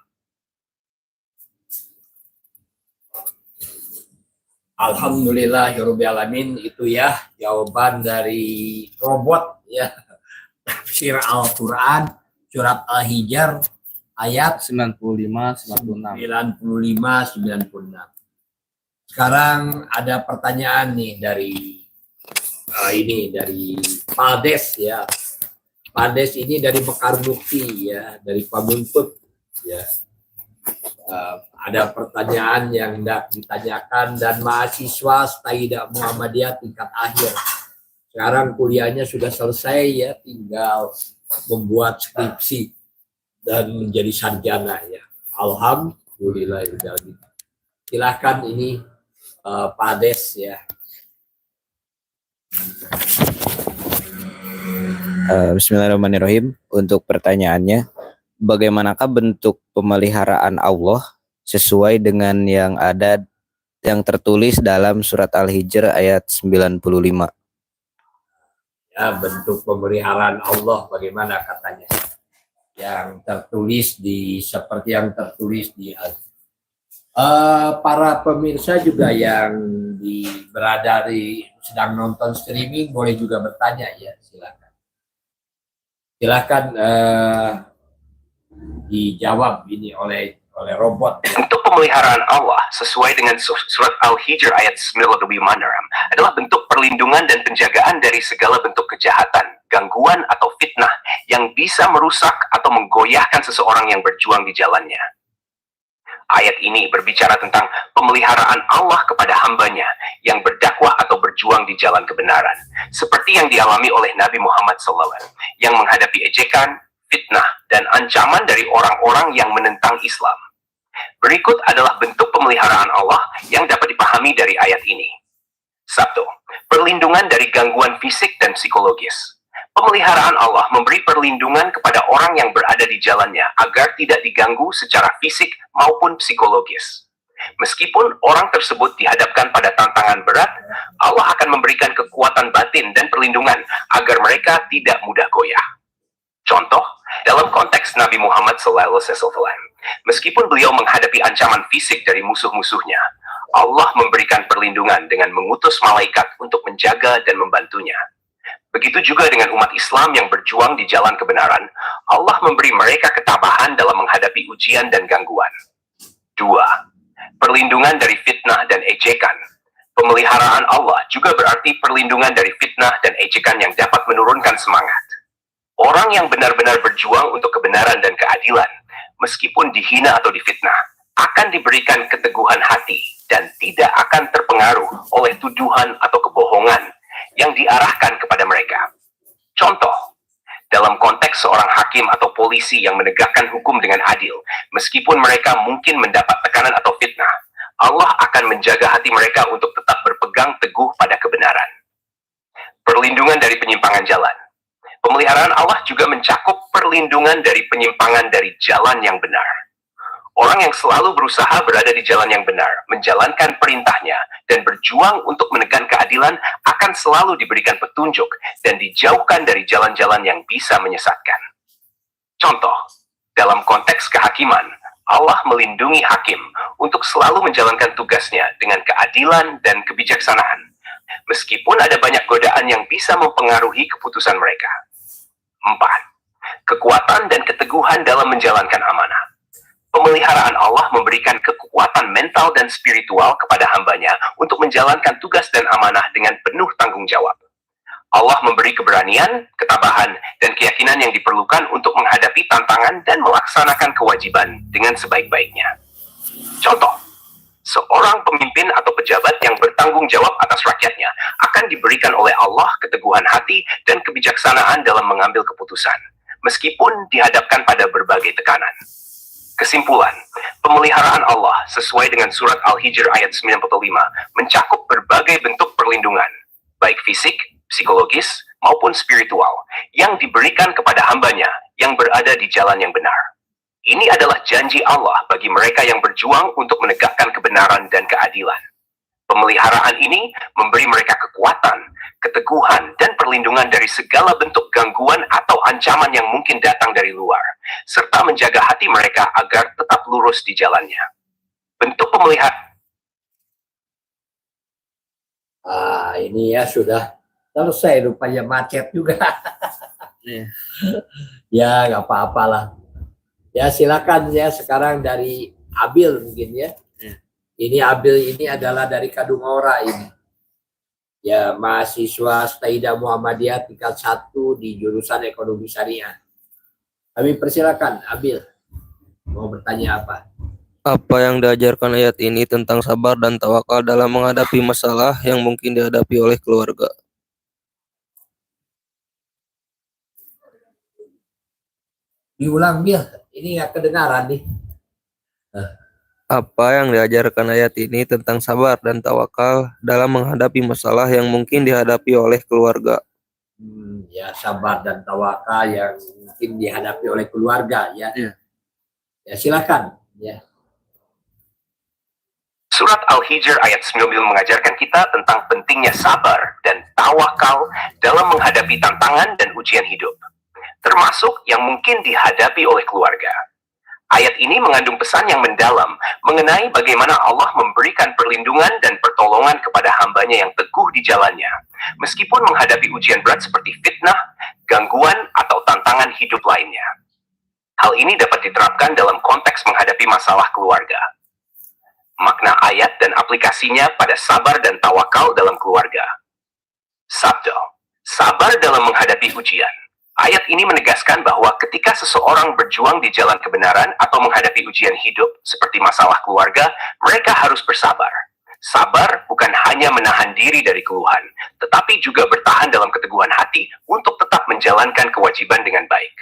Alhamdulillahirrahmanirrahim. Itu ya jawaban dari robot ya. Tafsir Al-Quran surat Al-Hijr ayat 95-96. 95-96. Sekarang ada pertanyaan nih dari dari Paldes ya. Paldes ini dari Mekar Mukti ya, dari Pamuntut ya. Ada pertanyaan yang hendak ditanyakan dan mahasiswa Staidah Muhammadiyah tingkat akhir. Sekarang kuliahnya sudah selesai ya, tinggal membuat skripsi dan menjadi sarjana ya. Alhamdulillah. Silakan ini Pak Des ya. Bismillahirrahmanirrahim. Untuk pertanyaannya, bagaimanakah bentuk pemeliharaan Allah sesuai dengan yang tertulis dalam surat Al-Hijr ayat 95? Ya, bentuk pemeliharaan Allah bagaimana katanya? Yang tertulis seperti yang tertulis di para pemirsa juga yang sedang nonton streaming boleh juga bertanya ya, silakan dijawab ini oleh robot. Bentuk pemeliharaan Allah sesuai dengan surat Al-Hijr ayat 95 adalah bentuk perlindungan dan penjagaan dari segala bentuk kejahatan, gangguan atau fitnah yang bisa merusak atau menggoyahkan seseorang yang berjuang di jalannya. Ayat ini berbicara tentang pemeliharaan Allah kepada hambanya yang berdakwah atau berjuang di jalan kebenaran, seperti yang dialami oleh Nabi Muhammad SAW, yang menghadapi ejekan, fitnah, dan ancaman dari orang-orang yang menentang Islam. Berikut adalah bentuk pemeliharaan Allah yang dapat dipahami dari ayat ini. 1. Perlindungan dari gangguan fisik dan psikologis. Pemeliharaan Allah memberi perlindungan kepada orang yang berada di jalannya agar tidak diganggu secara fisik maupun psikologis. Meskipun orang tersebut dihadapkan pada tantangan berat, Allah akan memberikan kekuatan batin dan perlindungan agar mereka tidak mudah goyah. Contoh, dalam konteks Nabi Muhammad SAW, meskipun beliau menghadapi ancaman fisik dari musuh-musuhnya, Allah memberikan perlindungan dengan mengutus malaikat untuk menjaga dan membantunya. Begitu juga dengan umat Islam yang berjuang di jalan kebenaran, Allah memberi mereka ketabahan dalam menghadapi ujian dan gangguan. 2. Perlindungan dari fitnah dan ejekan. Pemeliharaan Allah juga berarti perlindungan dari fitnah dan ejekan yang dapat menurunkan semangat. Orang yang benar-benar berjuang untuk kebenaran dan keadilan, meskipun dihina atau difitnah, akan diberikan keteguhan hati dan tidak akan terpengaruh oleh tuduhan atau kebohongan yang diarahkan kepada mereka. Contoh, dalam konteks seorang hakim atau polisi yang menegakkan hukum dengan adil, meskipun mereka mungkin mendapat tekanan atau fitnah, Allah akan menjaga hati mereka untuk tetap berpegang teguh pada kebenaran. perlindungan dari penyimpangan jalan. Pemeliharaan Allah juga mencakup perlindungan dari penyimpangan dari jalan yang benar. Orang yang selalu berusaha berada di jalan yang benar, menjalankan perintahnya, dan berjuang untuk menegakkan keadilan akan selalu diberikan petunjuk dan dijauhkan dari jalan-jalan yang bisa menyesatkan. Contoh, dalam konteks kehakiman, Allah melindungi hakim untuk selalu menjalankan tugasnya dengan keadilan dan kebijaksanaan, meskipun ada banyak godaan yang bisa mempengaruhi keputusan mereka. 4. Kekuatan dan keteguhan dalam menjalankan amanah. Pemeliharaan Allah memberikan kekuatan mental dan spiritual kepada hambanya untuk menjalankan tugas dan amanah dengan penuh tanggung jawab. Allah memberi keberanian, ketabahan, dan keyakinan yang diperlukan untuk menghadapi tantangan dan melaksanakan kewajiban dengan sebaik-baiknya. Contoh, seorang pemimpin atau pejabat yang bertanggung jawab atas rakyatnya akan diberikan oleh Allah keteguhan hati dan kebijaksanaan dalam mengambil keputusan, meskipun dihadapkan pada berbagai tekanan. Kesimpulan, pemeliharaan Allah sesuai dengan surat Al-Hijr ayat 95 mencakup berbagai bentuk perlindungan, baik fisik, psikologis, maupun spiritual, yang diberikan kepada hambanya yang berada di jalan yang benar. Ini adalah janji Allah bagi mereka yang berjuang untuk menegakkan kebenaran dan keadilan. Pemeliharaan ini memberi mereka kekuatan, keteguhan, dan perlindungan dari segala bentuk gangguan atau ancaman yang mungkin datang dari luar, serta menjaga hati mereka agar tetap lurus di jalannya. Bentuk pemeliharaan. Ini ya sudah selesai, rupanya macet juga. Ya, nggak apa-apalah. Ya, silakan ya sekarang dari Abil mungkin ya. Ini Abil ini adalah dari Kadungora ini. Ya, mahasiswa Staida Muhammadiyah tingkat 1 di jurusan Ekonomi Syariah. Kami persilakan Abil. Mau bertanya apa? Apa yang diajarkan ayat ini tentang sabar dan tawakal dalam menghadapi masalah yang mungkin dihadapi oleh keluarga? Diulang, Bil. Ini nggak kedengaran nih. Apa yang diajarkan ayat ini tentang sabar dan tawakal dalam menghadapi masalah yang mungkin dihadapi oleh keluarga? Ya, sabar dan tawakal yang mungkin dihadapi oleh keluarga ya. Ya, silakan ya. Surat Al-Hijr ayat 9 mengajarkan kita tentang pentingnya sabar dan tawakal dalam menghadapi tantangan dan ujian hidup, termasuk yang mungkin dihadapi oleh keluarga. Ayat ini mengandung pesan yang mendalam mengenai bagaimana Allah memberikan perlindungan dan pertolongan kepada hambanya yang teguh di jalannya, meskipun menghadapi ujian berat seperti fitnah, gangguan, atau tantangan hidup lainnya. Hal ini dapat diterapkan dalam konteks menghadapi masalah keluarga. Makna ayat dan aplikasinya pada sabar dan tawakal dalam keluarga. Sabda, sabar dalam menghadapi ujian. Ayat ini menegaskan bahwa ketika seseorang berjuang di jalan kebenaran atau menghadapi ujian hidup seperti masalah keluarga, mereka harus bersabar. Sabar bukan hanya menahan diri dari keluhan, tetapi juga bertahan dalam keteguhan hati untuk tetap menjalankan kewajiban dengan baik.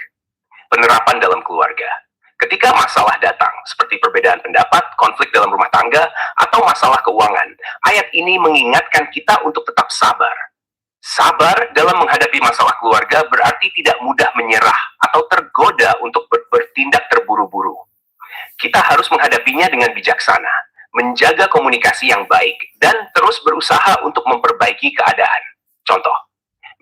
Penerapan dalam keluarga. Ketika masalah datang, seperti perbedaan pendapat, konflik dalam rumah tangga, atau masalah keuangan, ayat ini mengingatkan kita untuk tetap sabar. Sabar dalam menghadapi masalah keluarga berarti tidak mudah menyerah atau tergoda untuk bertindak terburu-buru. Kita harus menghadapinya dengan bijaksana, menjaga komunikasi yang baik, dan terus berusaha untuk memperbaiki keadaan. Contoh,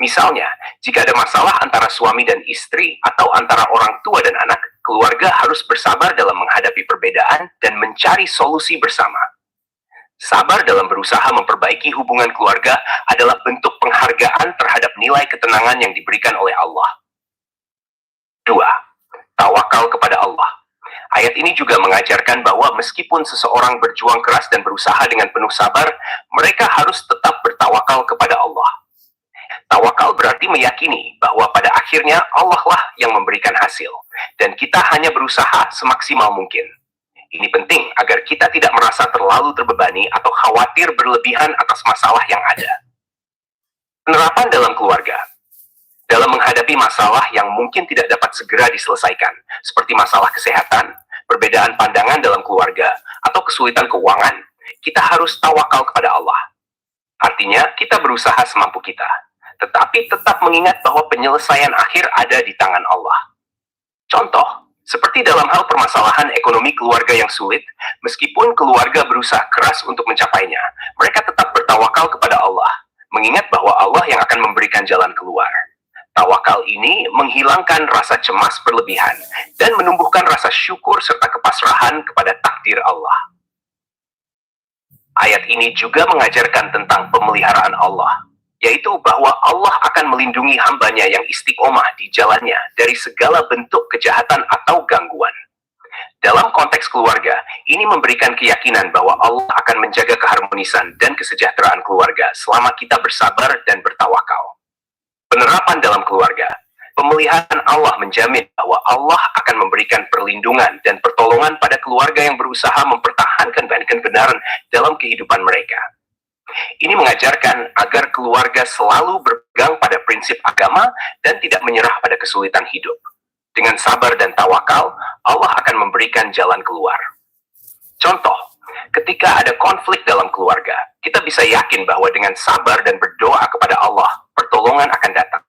misalnya, jika ada masalah antara suami dan istri atau antara orang tua dan anak, keluarga harus bersabar dalam menghadapi perbedaan dan mencari solusi bersama. Sabar dalam berusaha memperbaiki hubungan keluarga adalah bentuk penghargaan terhadap nilai ketenangan yang diberikan oleh Allah. 2. Tawakal kepada Allah. Ayat ini juga mengajarkan bahwa meskipun seseorang berjuang keras dan berusaha dengan penuh sabar, mereka harus tetap bertawakal kepada Allah. Tawakal berarti meyakini bahwa pada akhirnya Allah lah yang memberikan hasil, dan kita hanya berusaha semaksimal mungkin. Ini penting agar kita tidak merasa terlalu terbebani atau khawatir berlebihan atas masalah yang ada. Penerapan dalam keluarga. Dalam menghadapi masalah yang mungkin tidak dapat segera diselesaikan, seperti masalah kesehatan, perbedaan pandangan dalam keluarga, atau kesulitan keuangan, kita harus tawakal kepada Allah. Artinya, kita berusaha semampu kita. tetapi tetap mengingat bahwa penyelesaian akhir ada di tangan Allah. Contoh, seperti dalam hal permasalahan ekonomi keluarga yang sulit, meskipun keluarga berusaha keras untuk mencapainya, mereka tetap bertawakal kepada Allah, mengingat bahwa Allah yang akan memberikan jalan keluar. Tawakal ini menghilangkan rasa cemas berlebihan dan menumbuhkan rasa syukur serta kepasrahan kepada takdir Allah. Ayat ini juga mengajarkan tentang pemeliharaan Allah, yaitu bahwa Allah akan melindungi hambanya yang istiqomah di jalannya dari segala bentuk kejahatan atau gangguan. Dalam konteks keluarga, ini memberikan keyakinan bahwa Allah akan menjaga keharmonisan dan kesejahteraan keluarga selama kita bersabar dan bertawakal. Penerapan dalam keluarga, pemeliharaan Allah menjamin bahwa Allah akan memberikan perlindungan dan pertolongan pada keluarga yang berusaha mempertahankan kebenaran dalam kehidupan mereka. Ini mengajarkan agar keluarga selalu berpegang pada prinsip agama dan tidak menyerah pada kesulitan hidup. Dengan sabar dan tawakal, Allah akan memberikan jalan keluar. Contoh, ketika ada konflik dalam keluarga, kita bisa yakin bahwa dengan sabar dan berdoa kepada Allah, pertolongan akan datang.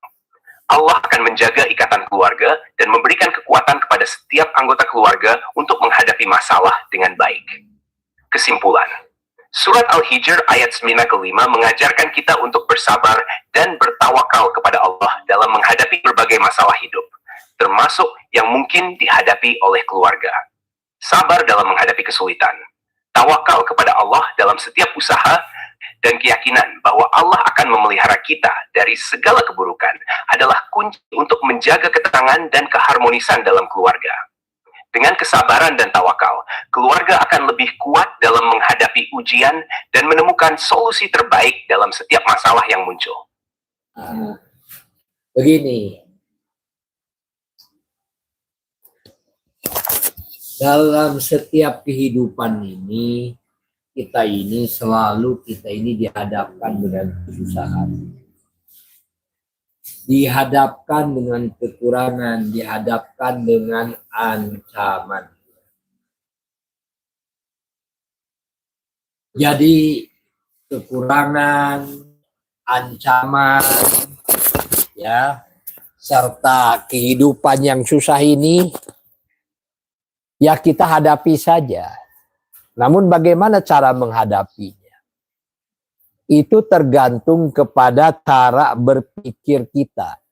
Allah akan menjaga ikatan keluarga dan memberikan kekuatan kepada setiap anggota keluarga untuk menghadapi masalah dengan baik. Kesimpulan, Surat Al-Hijr ayat 9-5 mengajarkan kita untuk bersabar dan bertawakal kepada Allah dalam menghadapi berbagai masalah hidup, termasuk yang mungkin dihadapi oleh keluarga. Sabar dalam menghadapi kesulitan, tawakal kepada Allah dalam setiap usaha, dan keyakinan bahwa Allah akan memelihara kita dari segala keburukan adalah kunci untuk menjaga ketenangan dan keharmonisan dalam keluarga. Dengan kesabaran dan tawakal, keluarga akan lebih kuat dalam menghadapi ujian dan menemukan solusi terbaik dalam setiap masalah yang muncul. Begini, dalam setiap kehidupan ini, kita ini dihadapkan dengan kesusahan, dihadapkan dengan kekurangan, dihadapkan dengan ancaman. Jadi kekurangan, ancaman, ya, serta kehidupan yang susah ini, ya kita hadapi saja. Namun bagaimana cara menghadapinya? Itu tergantung kepada cara berpikir kita.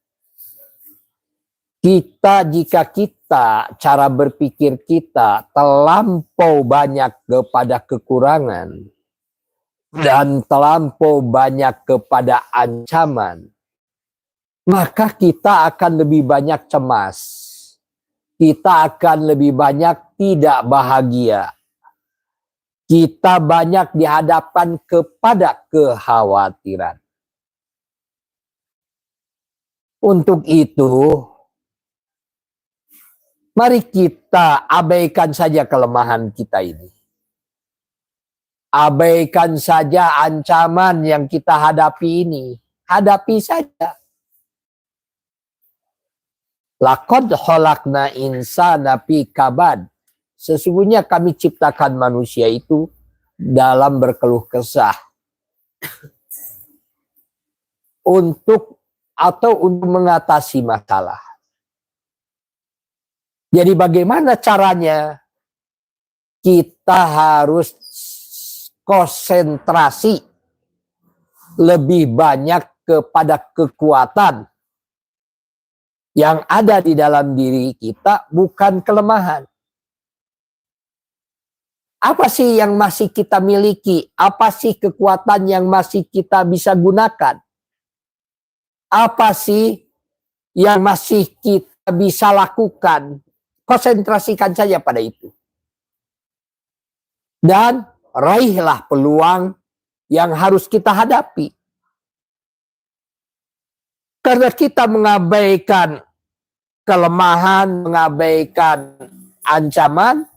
Jika cara berpikir kita terlampau banyak kepada kekurangan dan terlampau banyak kepada ancaman, maka kita akan lebih banyak cemas. Kita akan lebih banyak tidak bahagia. Kita banyak dihadapkan kepada kekhawatiran. Untuk itu, mari kita abaikan saja kelemahan kita ini. Abaikan saja ancaman yang kita hadapi ini. Hadapi saja. Laqad khalaqna insana fi kabad. Sesungguhnya kami ciptakan manusia itu dalam berkeluh kesah. Untuk mengatasi masalah. Jadi bagaimana caranya? Kita harus konsentrasi lebih banyak kepada kekuatan yang ada di dalam diri kita, bukan kelemahan. Apa sih yang masih kita miliki? Apa sih kekuatan yang masih kita bisa gunakan? Apa sih yang masih kita bisa lakukan? Konsentrasikan saja pada itu. Dan raihlah peluang yang harus kita hadapi. Karena kita mengabaikan kelemahan, mengabaikan ancaman,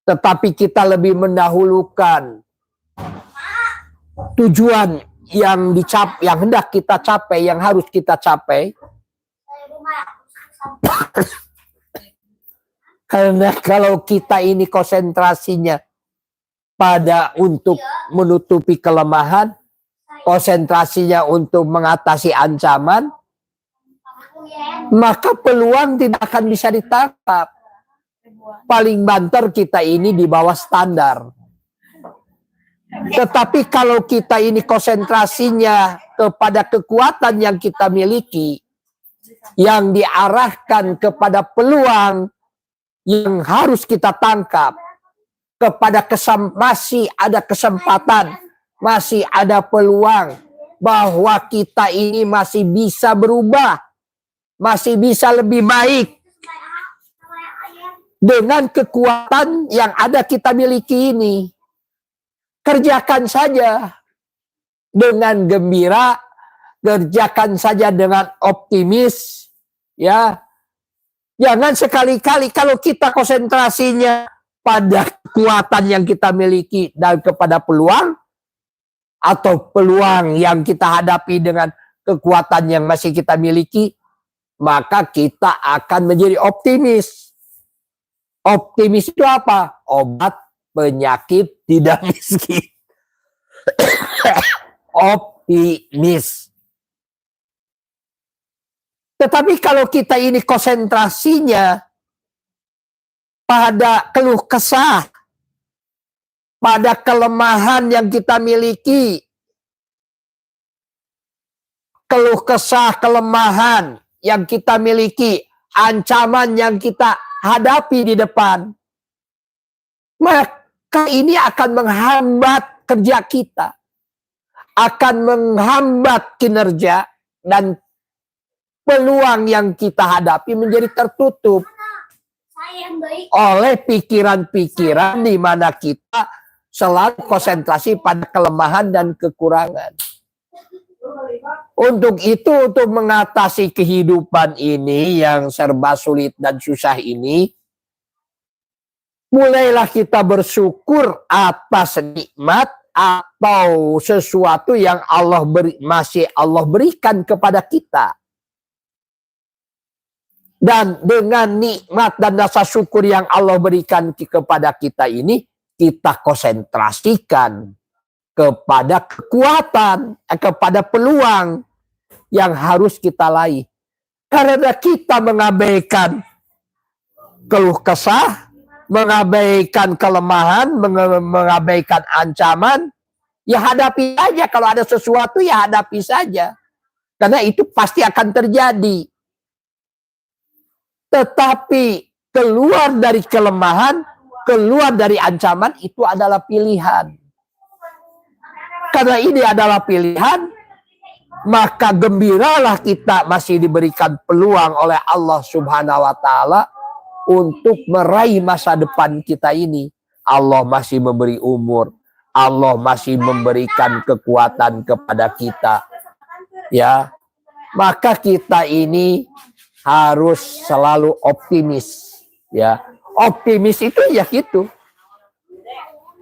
tetapi kita lebih mendahulukan tujuan yang hendak kita capai, yang harus kita capai. Karena kalau kita ini konsentrasinya pada untuk menutupi kelemahan, konsentrasinya untuk mengatasi ancaman, maka peluang tidak akan bisa ditangkap. Paling banter kita ini di bawah standar. Tetapi kalau kita ini konsentrasinya kepada kekuatan yang kita miliki, yang diarahkan kepada peluang yang harus kita tangkap, kepada masih ada kesempatan, masih ada peluang bahwa kita ini masih bisa berubah, masih bisa lebih baik dengan kekuatan yang ada kita miliki ini. Kerjakan saja dengan gembira, kerjakan saja dengan optimis, ya. Jangan sekali-kali kalau kita konsentrasinya pada kekuatan yang kita miliki dan kepada peluang, atau peluang yang kita hadapi dengan kekuatan yang masih kita miliki, maka kita akan menjadi optimis. Optimis itu apa? Obat penyakit tidak miskin. Optimis. Tetapi kalau kita ini konsentrasinya pada keluh kesah, pada kelemahan yang kita miliki, keluh kesah, kelemahan yang kita miliki, ancaman yang kita hadapi di depan, maka ini akan menghambat kerja kita, akan menghambat kinerja, dan peluang yang kita hadapi menjadi tertutup oleh pikiran-pikiran di mana kita selalu konsentrasi pada kelemahan dan kekurangan. Untuk itu, untuk mengatasi kehidupan ini yang serba sulit dan susah ini, mulailah kita bersyukur atas nikmat atau sesuatu yang masih Allah berikan kepada kita. Dan dengan nikmat dan rasa syukur yang Allah berikan kepada kita ini, kita konsentrasikan kepada kekuatan, kepada peluang yang harus kita raih. Karena kita mengabaikan keluh kesah, mengabaikan kelemahan, mengabaikan ancaman, ya hadapi saja. Kalau ada sesuatu, ya hadapi saja. Karena itu pasti akan terjadi. Tetapi keluar dari kelemahan, keluar dari ancaman, itu adalah pilihan. Karena ini adalah pilihan, maka gembiralah kita masih diberikan peluang oleh Allah Subhanahu wa Ta'ala untuk meraih masa depan kita ini. Allah masih memberi umur, Allah masih memberikan kekuatan kepada kita. Ya, maka kita ini harus selalu optimis, ya. Optimis itu ya gitu.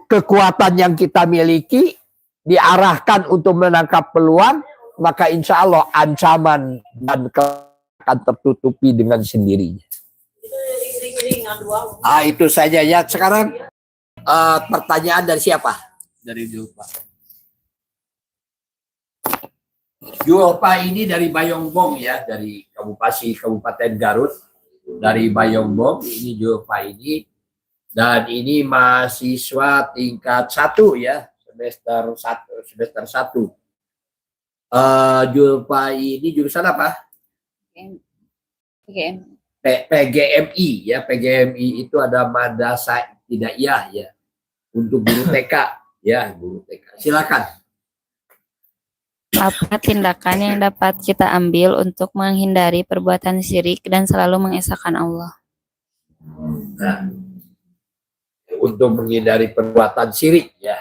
Kekuatan yang kita miliki diarahkan untuk menangkap peluang, maka insya Allah ancaman dan akan tertutupi dengan sendirinya. Itu saja ya. Sekarang pertanyaan dari siapa? Dari Julpa. Julpa ini dari Bayongbong ya, dari Kabupaten Garut, dari Bayongbong. Ini Julpa ini, dan ini mahasiswa tingkat 1 ya, semester 1. Julpa ini jurusan apa? PGMI ya. PGMI itu ada madrasah ibtidaiyah ya, untuk guru TK ya, guru TK. Silakan. Apa tindakan yang dapat kita ambil untuk menghindari perbuatan syirik dan selalu mengesahkan Allah? Nah, untuk menghindari perbuatan syirik ya,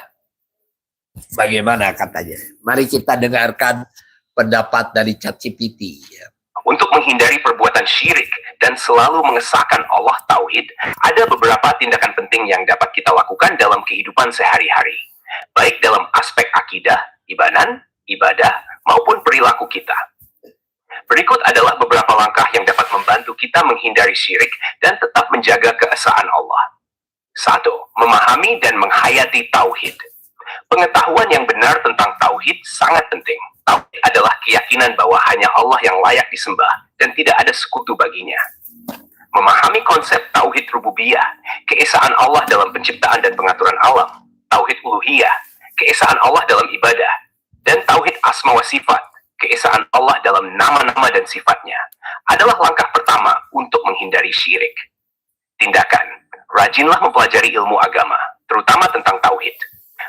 bagaimana katanya? Mari kita dengarkan pendapat dari ChatGPT ya. Untuk menghindari perbuatan syirik dan selalu mengesahkan Allah Tauhid, ada beberapa tindakan penting yang dapat kita lakukan dalam kehidupan sehari-hari, baik dalam aspek akidah, ibadah, maupun perilaku kita. Berikut adalah beberapa langkah yang dapat membantu kita menghindari syirik dan tetap menjaga keesaan Allah. 1. Memahami dan menghayati Tauhid. Pengetahuan yang benar tentang Tauhid tauhid sangat penting. Tauhid adalah keyakinan bahwa hanya Allah yang layak disembah dan tidak ada sekutu baginya. Memahami konsep tauhid rububiyah, keesaan Allah dalam penciptaan dan pengaturan alam, tauhid uluhiyah, keesaan Allah dalam ibadah, dan tauhid asma wa sifat, keesaan Allah dalam nama-nama dan sifatnya, adalah langkah pertama untuk menghindari syirik. Tindakan, rajinlah mempelajari ilmu agama, terutama tentang tauhid.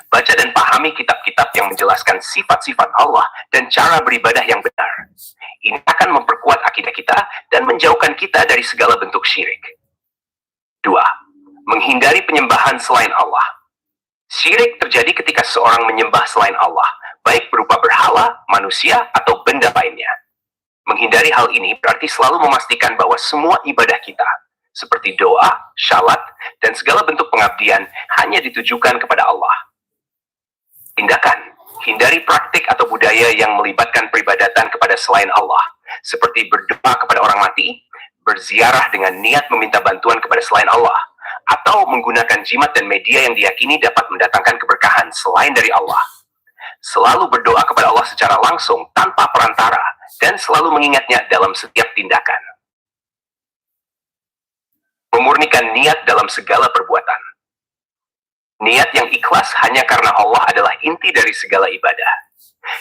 Baca dan pahami kitab-kitab yang menjelaskan sifat-sifat Allah dan cara beribadah yang benar. Ini akan memperkuat akidah kita dan menjauhkan kita dari segala bentuk syirik. 2. Menghindari penyembahan selain Allah. Syirik terjadi ketika seorang menyembah selain Allah, baik berupa berhala, manusia, atau benda lainnya. Menghindari hal ini berarti selalu memastikan bahwa semua ibadah kita, seperti doa, syalat, dan segala bentuk pengabdian hanya ditujukan kepada Allah. Tindakan, hindari praktik atau budaya yang melibatkan peribadatan kepada selain Allah, seperti berdoa kepada orang mati, berziarah dengan niat meminta bantuan kepada selain Allah, atau menggunakan jimat dan media yang diyakini dapat mendatangkan keberkahan selain dari Allah. Selalu berdoa kepada Allah secara langsung tanpa perantara, dan selalu mengingatnya dalam setiap tindakan. Memurnikan niat dalam segala perbuatan. Niat yang ikhlas hanya karena Allah adalah inti dari segala ibadah.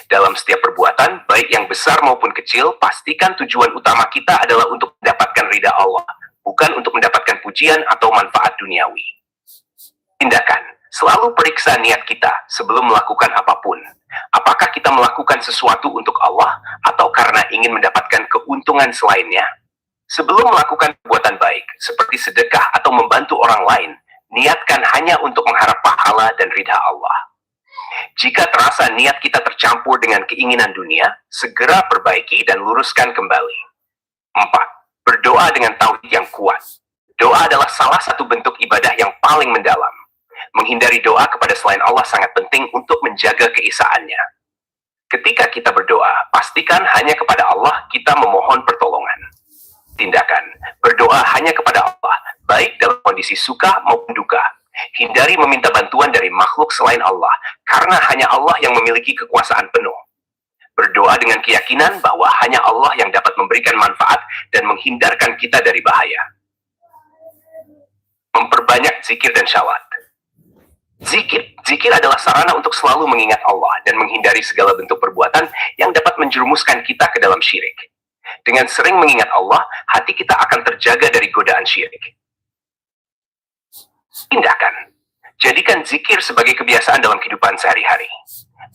Dalam setiap perbuatan, baik yang besar maupun kecil, pastikan tujuan utama kita adalah untuk mendapatkan ridha Allah, bukan untuk mendapatkan pujian atau manfaat duniawi. Tindakan, selalu periksa niat kita sebelum melakukan apapun. Apakah kita melakukan sesuatu untuk Allah atau karena ingin mendapatkan keuntungan selainnya? Sebelum melakukan perbuatan baik, seperti sedekah atau membantu orang lain, niatkan hanya untuk mengharap pahala dan ridha Allah. Jika terasa niat kita tercampur dengan keinginan dunia, segera perbaiki dan luruskan kembali. 4. Berdoa dengan tauhid yang kuat. Doa adalah salah satu bentuk ibadah yang paling mendalam. Menghindari doa kepada selain Allah sangat penting untuk menjaga keesaannya. Ketika kita berdoa, pastikan hanya kepada Allah kita memohon pertolongan. Tindakan, berdoa hanya kepada Allah, baik dalam kondisi suka maupun duka. Hindari meminta bantuan dari makhluk selain Allah, karena hanya Allah yang memiliki kekuasaan penuh. Berdoa dengan keyakinan bahwa hanya Allah yang dapat memberikan manfaat dan menghindarkan kita dari bahaya. Memperbanyak zikir dan syawat. Zikir adalah sarana untuk selalu mengingat Allah dan menghindari segala bentuk perbuatan yang dapat menjerumuskan kita ke dalam syirik. Dengan sering mengingat Allah, hati kita akan terjaga dari godaan syirik. Tindakan, jadikan zikir sebagai kebiasaan dalam kehidupan sehari-hari.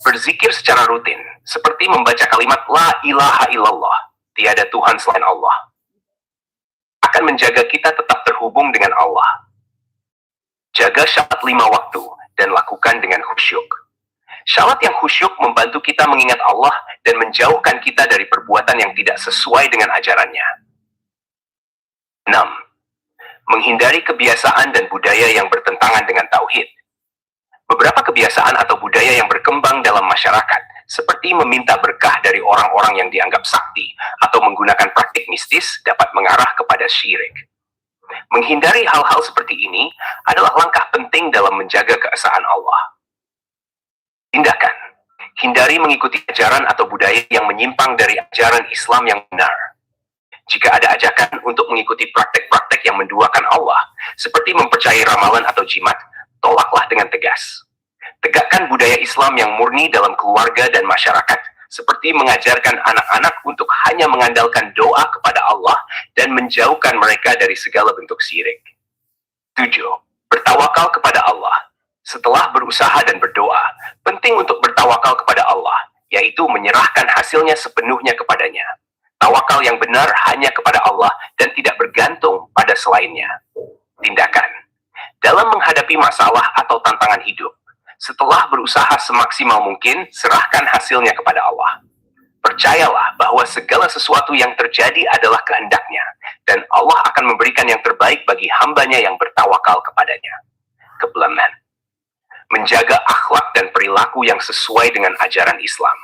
Berzikir secara rutin, seperti membaca kalimat La ilaha illallah, tiada Tuhan selain Allah, akan menjaga kita tetap terhubung dengan Allah. Jaga syalat 5 waktu dan lakukan dengan khusyuk. Syalat yang khusyuk membantu kita mengingat Allah dan menjauhkan kita dari perbuatan yang tidak sesuai dengan ajarannya. 6. Menghindari kebiasaan dan budaya yang bertentangan dengan tauhid. Beberapa kebiasaan atau budaya yang berkembang dalam masyarakat, seperti meminta berkah dari orang-orang yang dianggap sakti atau menggunakan praktik mistis, dapat mengarah kepada syirik. Menghindari hal-hal seperti ini adalah langkah penting dalam menjaga keesaan Allah. Tindakan, hindari mengikuti ajaran atau budaya yang menyimpang dari ajaran Islam yang benar. Jika ada ajakan untuk mengikuti praktek-praktek yang menduakan Allah, seperti mempercayai ramalan atau jimat, tolaklah dengan tegas. Tegakkan budaya Islam yang murni dalam keluarga dan masyarakat, seperti mengajarkan anak-anak untuk hanya mengandalkan doa kepada Allah dan menjauhkan mereka dari segala bentuk syirik. 7. Bertawakal kepada Allah. Setelah berusaha dan berdoa, penting untuk bertawakal kepada Allah, yaitu menyerahkan hasilnya sepenuhnya kepadanya. Tawakal yang benar hanya kepada Allah dan tidak bergantung pada selainnya. Tindakan, dalam menghadapi masalah atau tantangan hidup, setelah berusaha semaksimal mungkin, serahkan hasilnya kepada Allah. Percayalah bahwa segala sesuatu yang terjadi adalah kehendaknya, dan Allah akan memberikan yang terbaik bagi hambanya yang bertawakal kepadanya. Kebelaman, menjaga akhlak dan perilaku yang sesuai dengan ajaran Islam.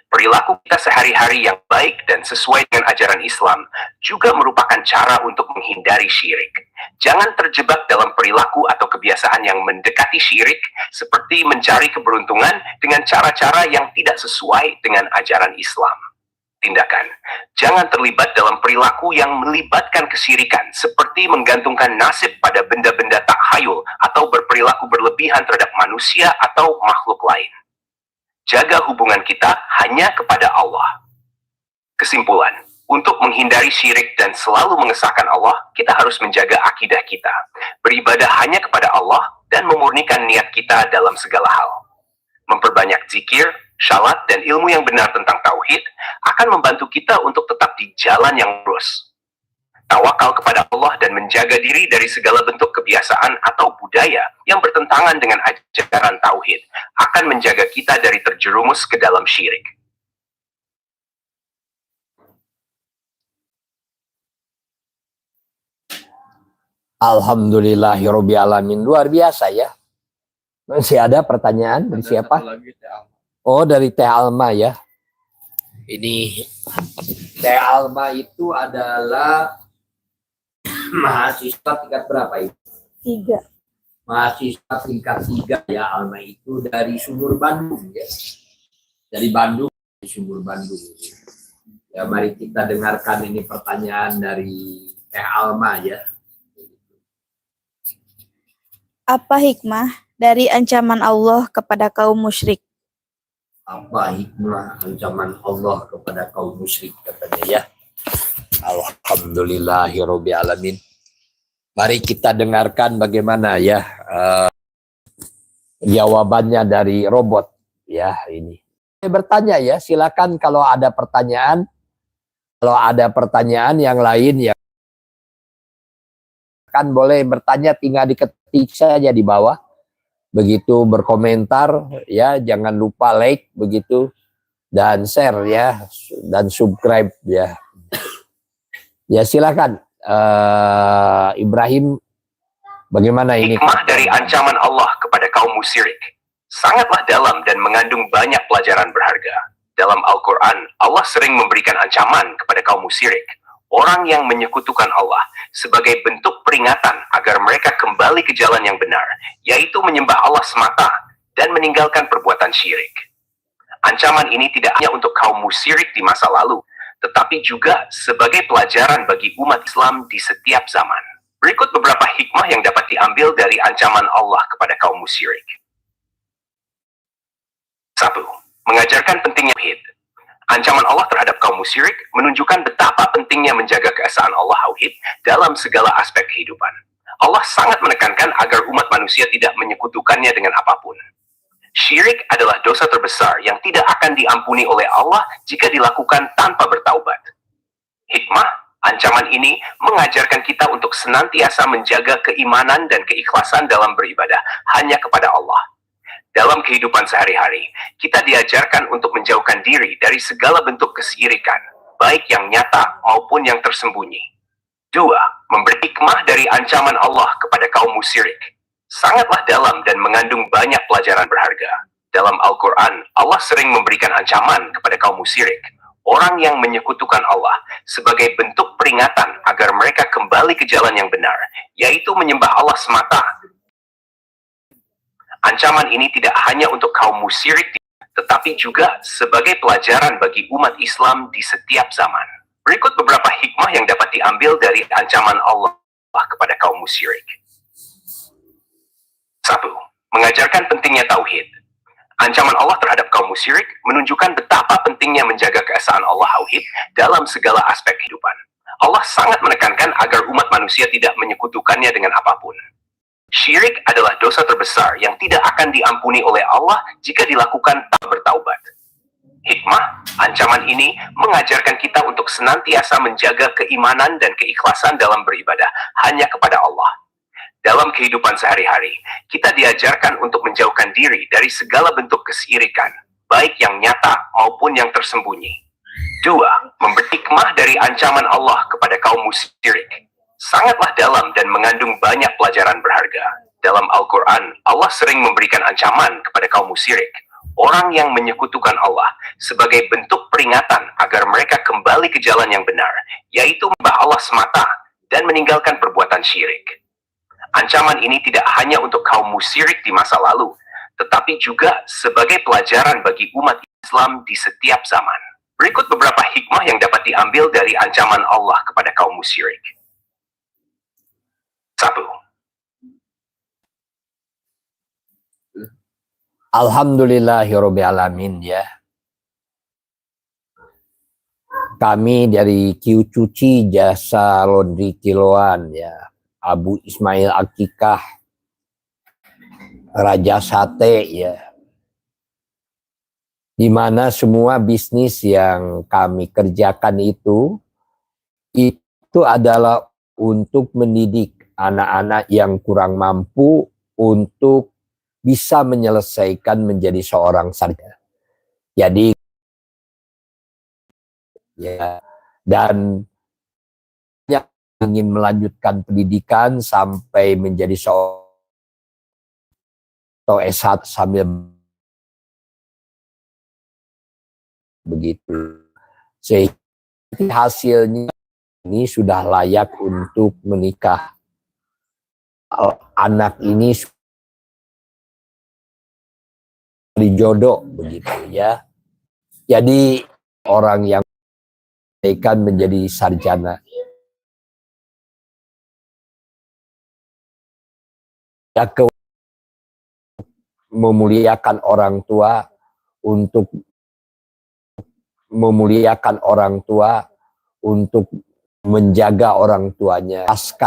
Perilaku kita sehari-hari yang baik dan sesuai dengan ajaran Islam juga merupakan cara untuk menghindari syirik. Jangan terjebak dalam perilaku atau kebiasaan yang mendekati syirik, seperti mencari keberuntungan dengan cara-cara yang tidak sesuai dengan ajaran Islam. Tindakan: jangan terlibat dalam perilaku yang melibatkan kesyirikan, seperti menggantungkan nasib pada benda-benda takhayul atau berperilaku berlebihan terhadap manusia atau makhluk lain. Jaga hubungan kita hanya kepada Allah. Kesimpulan, untuk menghindari syirik dan selalu mengesahkan Allah, kita harus menjaga akidah kita, beribadah hanya kepada Allah, dan memurnikan niat kita dalam segala hal. Memperbanyak zikir, syalat, dan ilmu yang benar tentang tauhid akan membantu kita untuk tetap di jalan yang lurus. Tawakal kepada Allah dan menjaga diri dari segala bentuk kebiasaan atau budaya yang bertentangan dengan ajaran tauhid akan menjaga kita dari terjerumus ke dalam syirik. Alhamdulillahirobbilalamin. Luar biasa ya. Masih ada pertanyaan dari siapa? Oh, dari Teh Alma ya. Ini Teh Alma itu adalah mahasiswa tingkat berapa itu? 3. Mahasiswa tingkat 3 ya. Alma itu dari Sumur Bandung ya. Dari Bandung, dari Sumur Bandung. Ya, mari kita dengarkan ini pertanyaan dari Teh Alma ya. Apa hikmah dari ancaman Allah kepada kaum musyrik? Apa hikmah ancaman Allah kepada kaum musyrik, katanya ya. Alhamdulillahirobbilalamin. Mari kita dengarkan bagaimana ya jawabannya dari robot ya ini. Saya bertanya ya, silakan kalau ada pertanyaan. Kalau ada pertanyaan yang lain ya kan boleh bertanya, tinggal diketik saja di bawah. Begitu berkomentar ya, jangan lupa like begitu dan share ya dan subscribe ya. Ya silakan Ibrahim, bagaimana ini? Hikmah dari ancaman Allah kepada kaum musyrik sangatlah dalam dan mengandung banyak pelajaran berharga. Dalam Al-Quran, Allah sering memberikan ancaman kepada kaum musyrik, orang yang menyekutukan Allah, sebagai bentuk peringatan agar mereka kembali ke jalan yang benar, yaitu menyembah Allah semata dan meninggalkan perbuatan syirik. Ancaman ini tidak hanya untuk kaum musyrik di masa lalu, tetapi juga sebagai pelajaran bagi umat Islam di setiap zaman. Berikut beberapa hikmah yang dapat diambil dari ancaman Allah kepada kaum musyrik. 1. Mengajarkan pentingnya tauhid. Ancaman Allah terhadap kaum musyrik menunjukkan betapa pentingnya menjaga keesaan Allah tauhid dalam segala aspek kehidupan. Allah sangat menekankan agar umat manusia tidak menyekutukannya dengan apapun. Syirik adalah dosa terbesar yang tidak akan diampuni oleh Allah jika dilakukan tanpa bertaubat. Hikmah, ancaman ini mengajarkan kita untuk senantiasa menjaga keimanan dan keikhlasan dalam beribadah hanya kepada Allah. Dalam kehidupan sehari-hari, kita diajarkan untuk menjauhkan diri dari segala bentuk kesyirikan, baik yang nyata maupun yang tersembunyi. 2. Memberi hikmah dari ancaman Allah kepada kaum musyrik sangatlah dalam dan mengandung banyak pelajaran berharga. Dalam Al-Quran, Allah sering memberikan ancaman kepada kaum musyrik, orang yang menyekutukan Allah, sebagai bentuk peringatan agar mereka kembali ke jalan yang benar, yaitu menyembah Allah semata. Ancaman ini tidak hanya untuk kaum musyrik, tetapi juga sebagai pelajaran bagi umat Islam di setiap zaman. Berikut beberapa hikmah yang dapat diambil dari ancaman Allah kepada kaum musyrik. 1. Mengajarkan pentingnya tauhid. Ancaman Allah terhadap kaum musyrik menunjukkan betapa pentingnya menjaga keesaan Allah tauhid dalam segala aspek kehidupan. Allah sangat menekankan agar umat manusia tidak menyekutukannya dengan apapun. Syirik adalah dosa terbesar yang tidak akan diampuni oleh Allah jika dilakukan tanpa bertaubat. Hikmah, ancaman ini mengajarkan kita untuk senantiasa menjaga keimanan dan keikhlasan dalam beribadah hanya kepada Allah. Dalam kehidupan sehari-hari, kita diajarkan untuk menjauhkan diri dari segala bentuk kesyirikan, baik yang nyata maupun yang tersembunyi. 2. Memberi hikmah dari ancaman Allah kepada kaum musyrik sangatlah dalam dan mengandung banyak pelajaran berharga. Dalam Al-Quran, Allah sering memberikan ancaman kepada kaum musyrik, orang yang menyekutukan Allah, sebagai bentuk peringatan agar mereka kembali ke jalan yang benar, yaitu menyembah Allah semata dan meninggalkan perbuatan syirik. Ancaman ini tidak hanya untuk kaum musyrik di masa lalu, tetapi juga sebagai pelajaran bagi umat Islam di setiap zaman. Berikut beberapa hikmah yang dapat diambil dari ancaman Allah kepada kaum musyrik. 1. Alhamdulillahirobbilalamin ya. Kami dari Q Cuci Jasa Laundry Kiloan ya. Abu Ismail Akikah, Raja Sate ya. Di mana semua bisnis yang kami kerjakan itu adalah untuk mendidik anak-anak yang kurang mampu untuk bisa menyelesaikan menjadi seorang sarjana. Jadi ya, dan yang ingin melanjutkan pendidikan sampai menjadi seorang atau S1 sambil begitu. Sehingga hasilnya ini sudah layak untuk menikah. Anak ini dijodoh begitu ya. Jadi orang yang akan menjadi sarjana. Ya, memuliakan orang tua, untuk memuliakan orang tua, untuk menjaga orang tuanya pasca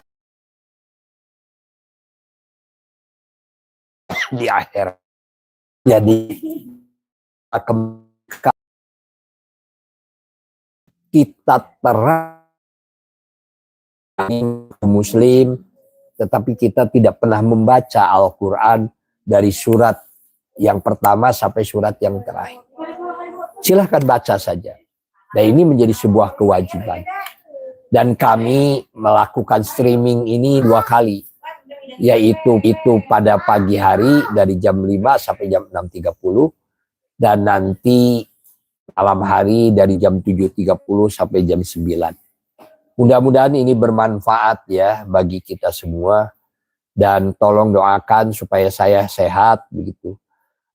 di akhir. Jadi kita terang Muslim, tetapi kita tidak pernah membaca Al-Quran dari surat yang pertama sampai surat yang terakhir. Silahkan baca saja. Dan ini menjadi sebuah kewajiban. Dan kami melakukan streaming ini 2 kali. Yaitu pada pagi hari dari jam 5 sampai jam 6.30. Dan nanti malam hari dari jam 7.30 sampai jam 9. Mudah-mudahan ini bermanfaat ya bagi kita semua. Dan tolong doakan supaya saya sehat begitu.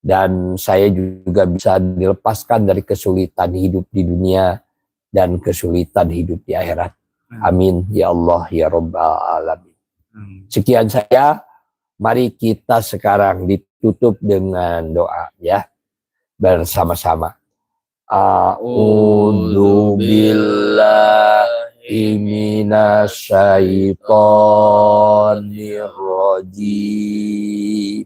Dan saya juga bisa dilepaskan dari kesulitan hidup di dunia dan kesulitan hidup di akhirat. Amin ya Allah ya Rabbal Alamin. Sekian saya. Mari kita sekarang ditutup dengan doa ya. Bersama-sama. A'udzu billahi minasyaitonir rajim.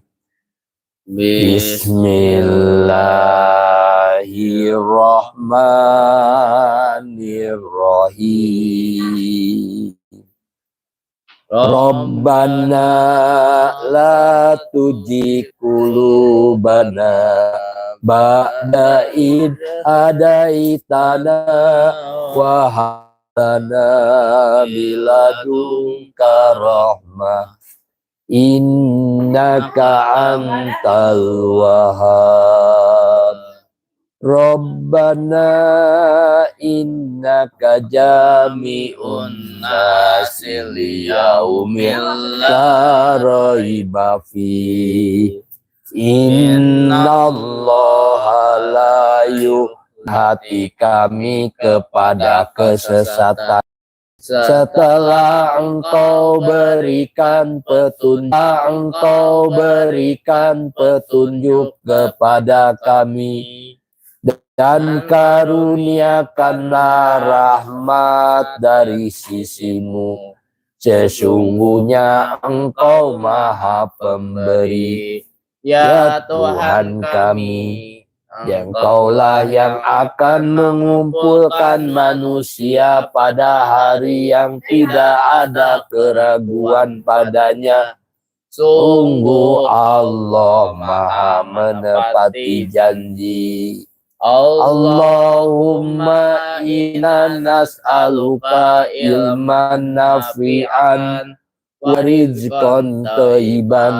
Bismillahirrahmanirrahim. Rabbana la tuzigh qulubana ba'da id hadaitana wa hab lana min ladunka rahmah innaka antal wahhab. Rabbana innaka jami'un nasi liyaumil la raiba fi. Innallaha la yuhati kami kepada kesesatan. Setelah engkau berikan petunjuk kepada kami, dan karuniakanlah rahmat dari sisimu. Sesungguhnya engkau maha pemberi. Ya Tuhan kami, Engkaulah yang akan mengumpulkan manusia pada hari yang tidak ada keraguan padanya. Sungguh Allah maha menepati janji. Allahumma inna nas'aluka ilman nafi'an wa rizqan thayyiban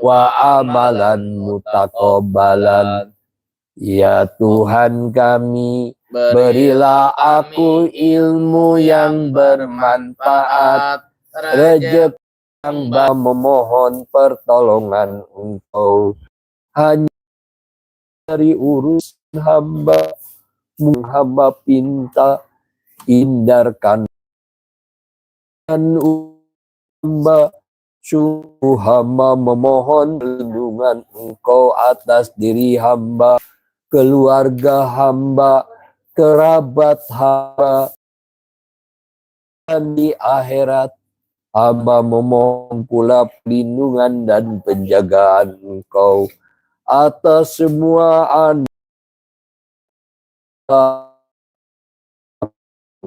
wa amalan mutaqabbalan. Ya Tuhan kami, berilah aku ilmu yang bermanfaat, rezeki yang memohon pertolongan Engkau. Hanya dari urusan hamba pinta, hindarkan hamba. Sungguh hamba memohon perlindungan Engkau atas diri hamba, keluarga hamba, kerabat hamba, dan di akhirat hamba memohon pula perlindungan dan penjagaan Engkau atas semua anak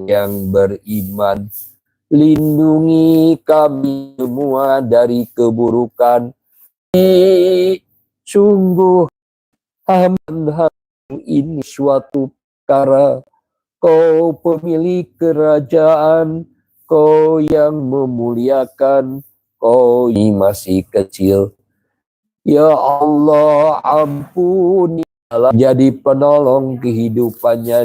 yang beriman. Lindungi kami semua dari keburukan. Sungguh hamba ini suatu perkara. Kau pemilik kerajaan, Kau yang memuliakan, Kau ini masih kecil. Ya Allah, ampuni, jadi penolong kehidupannya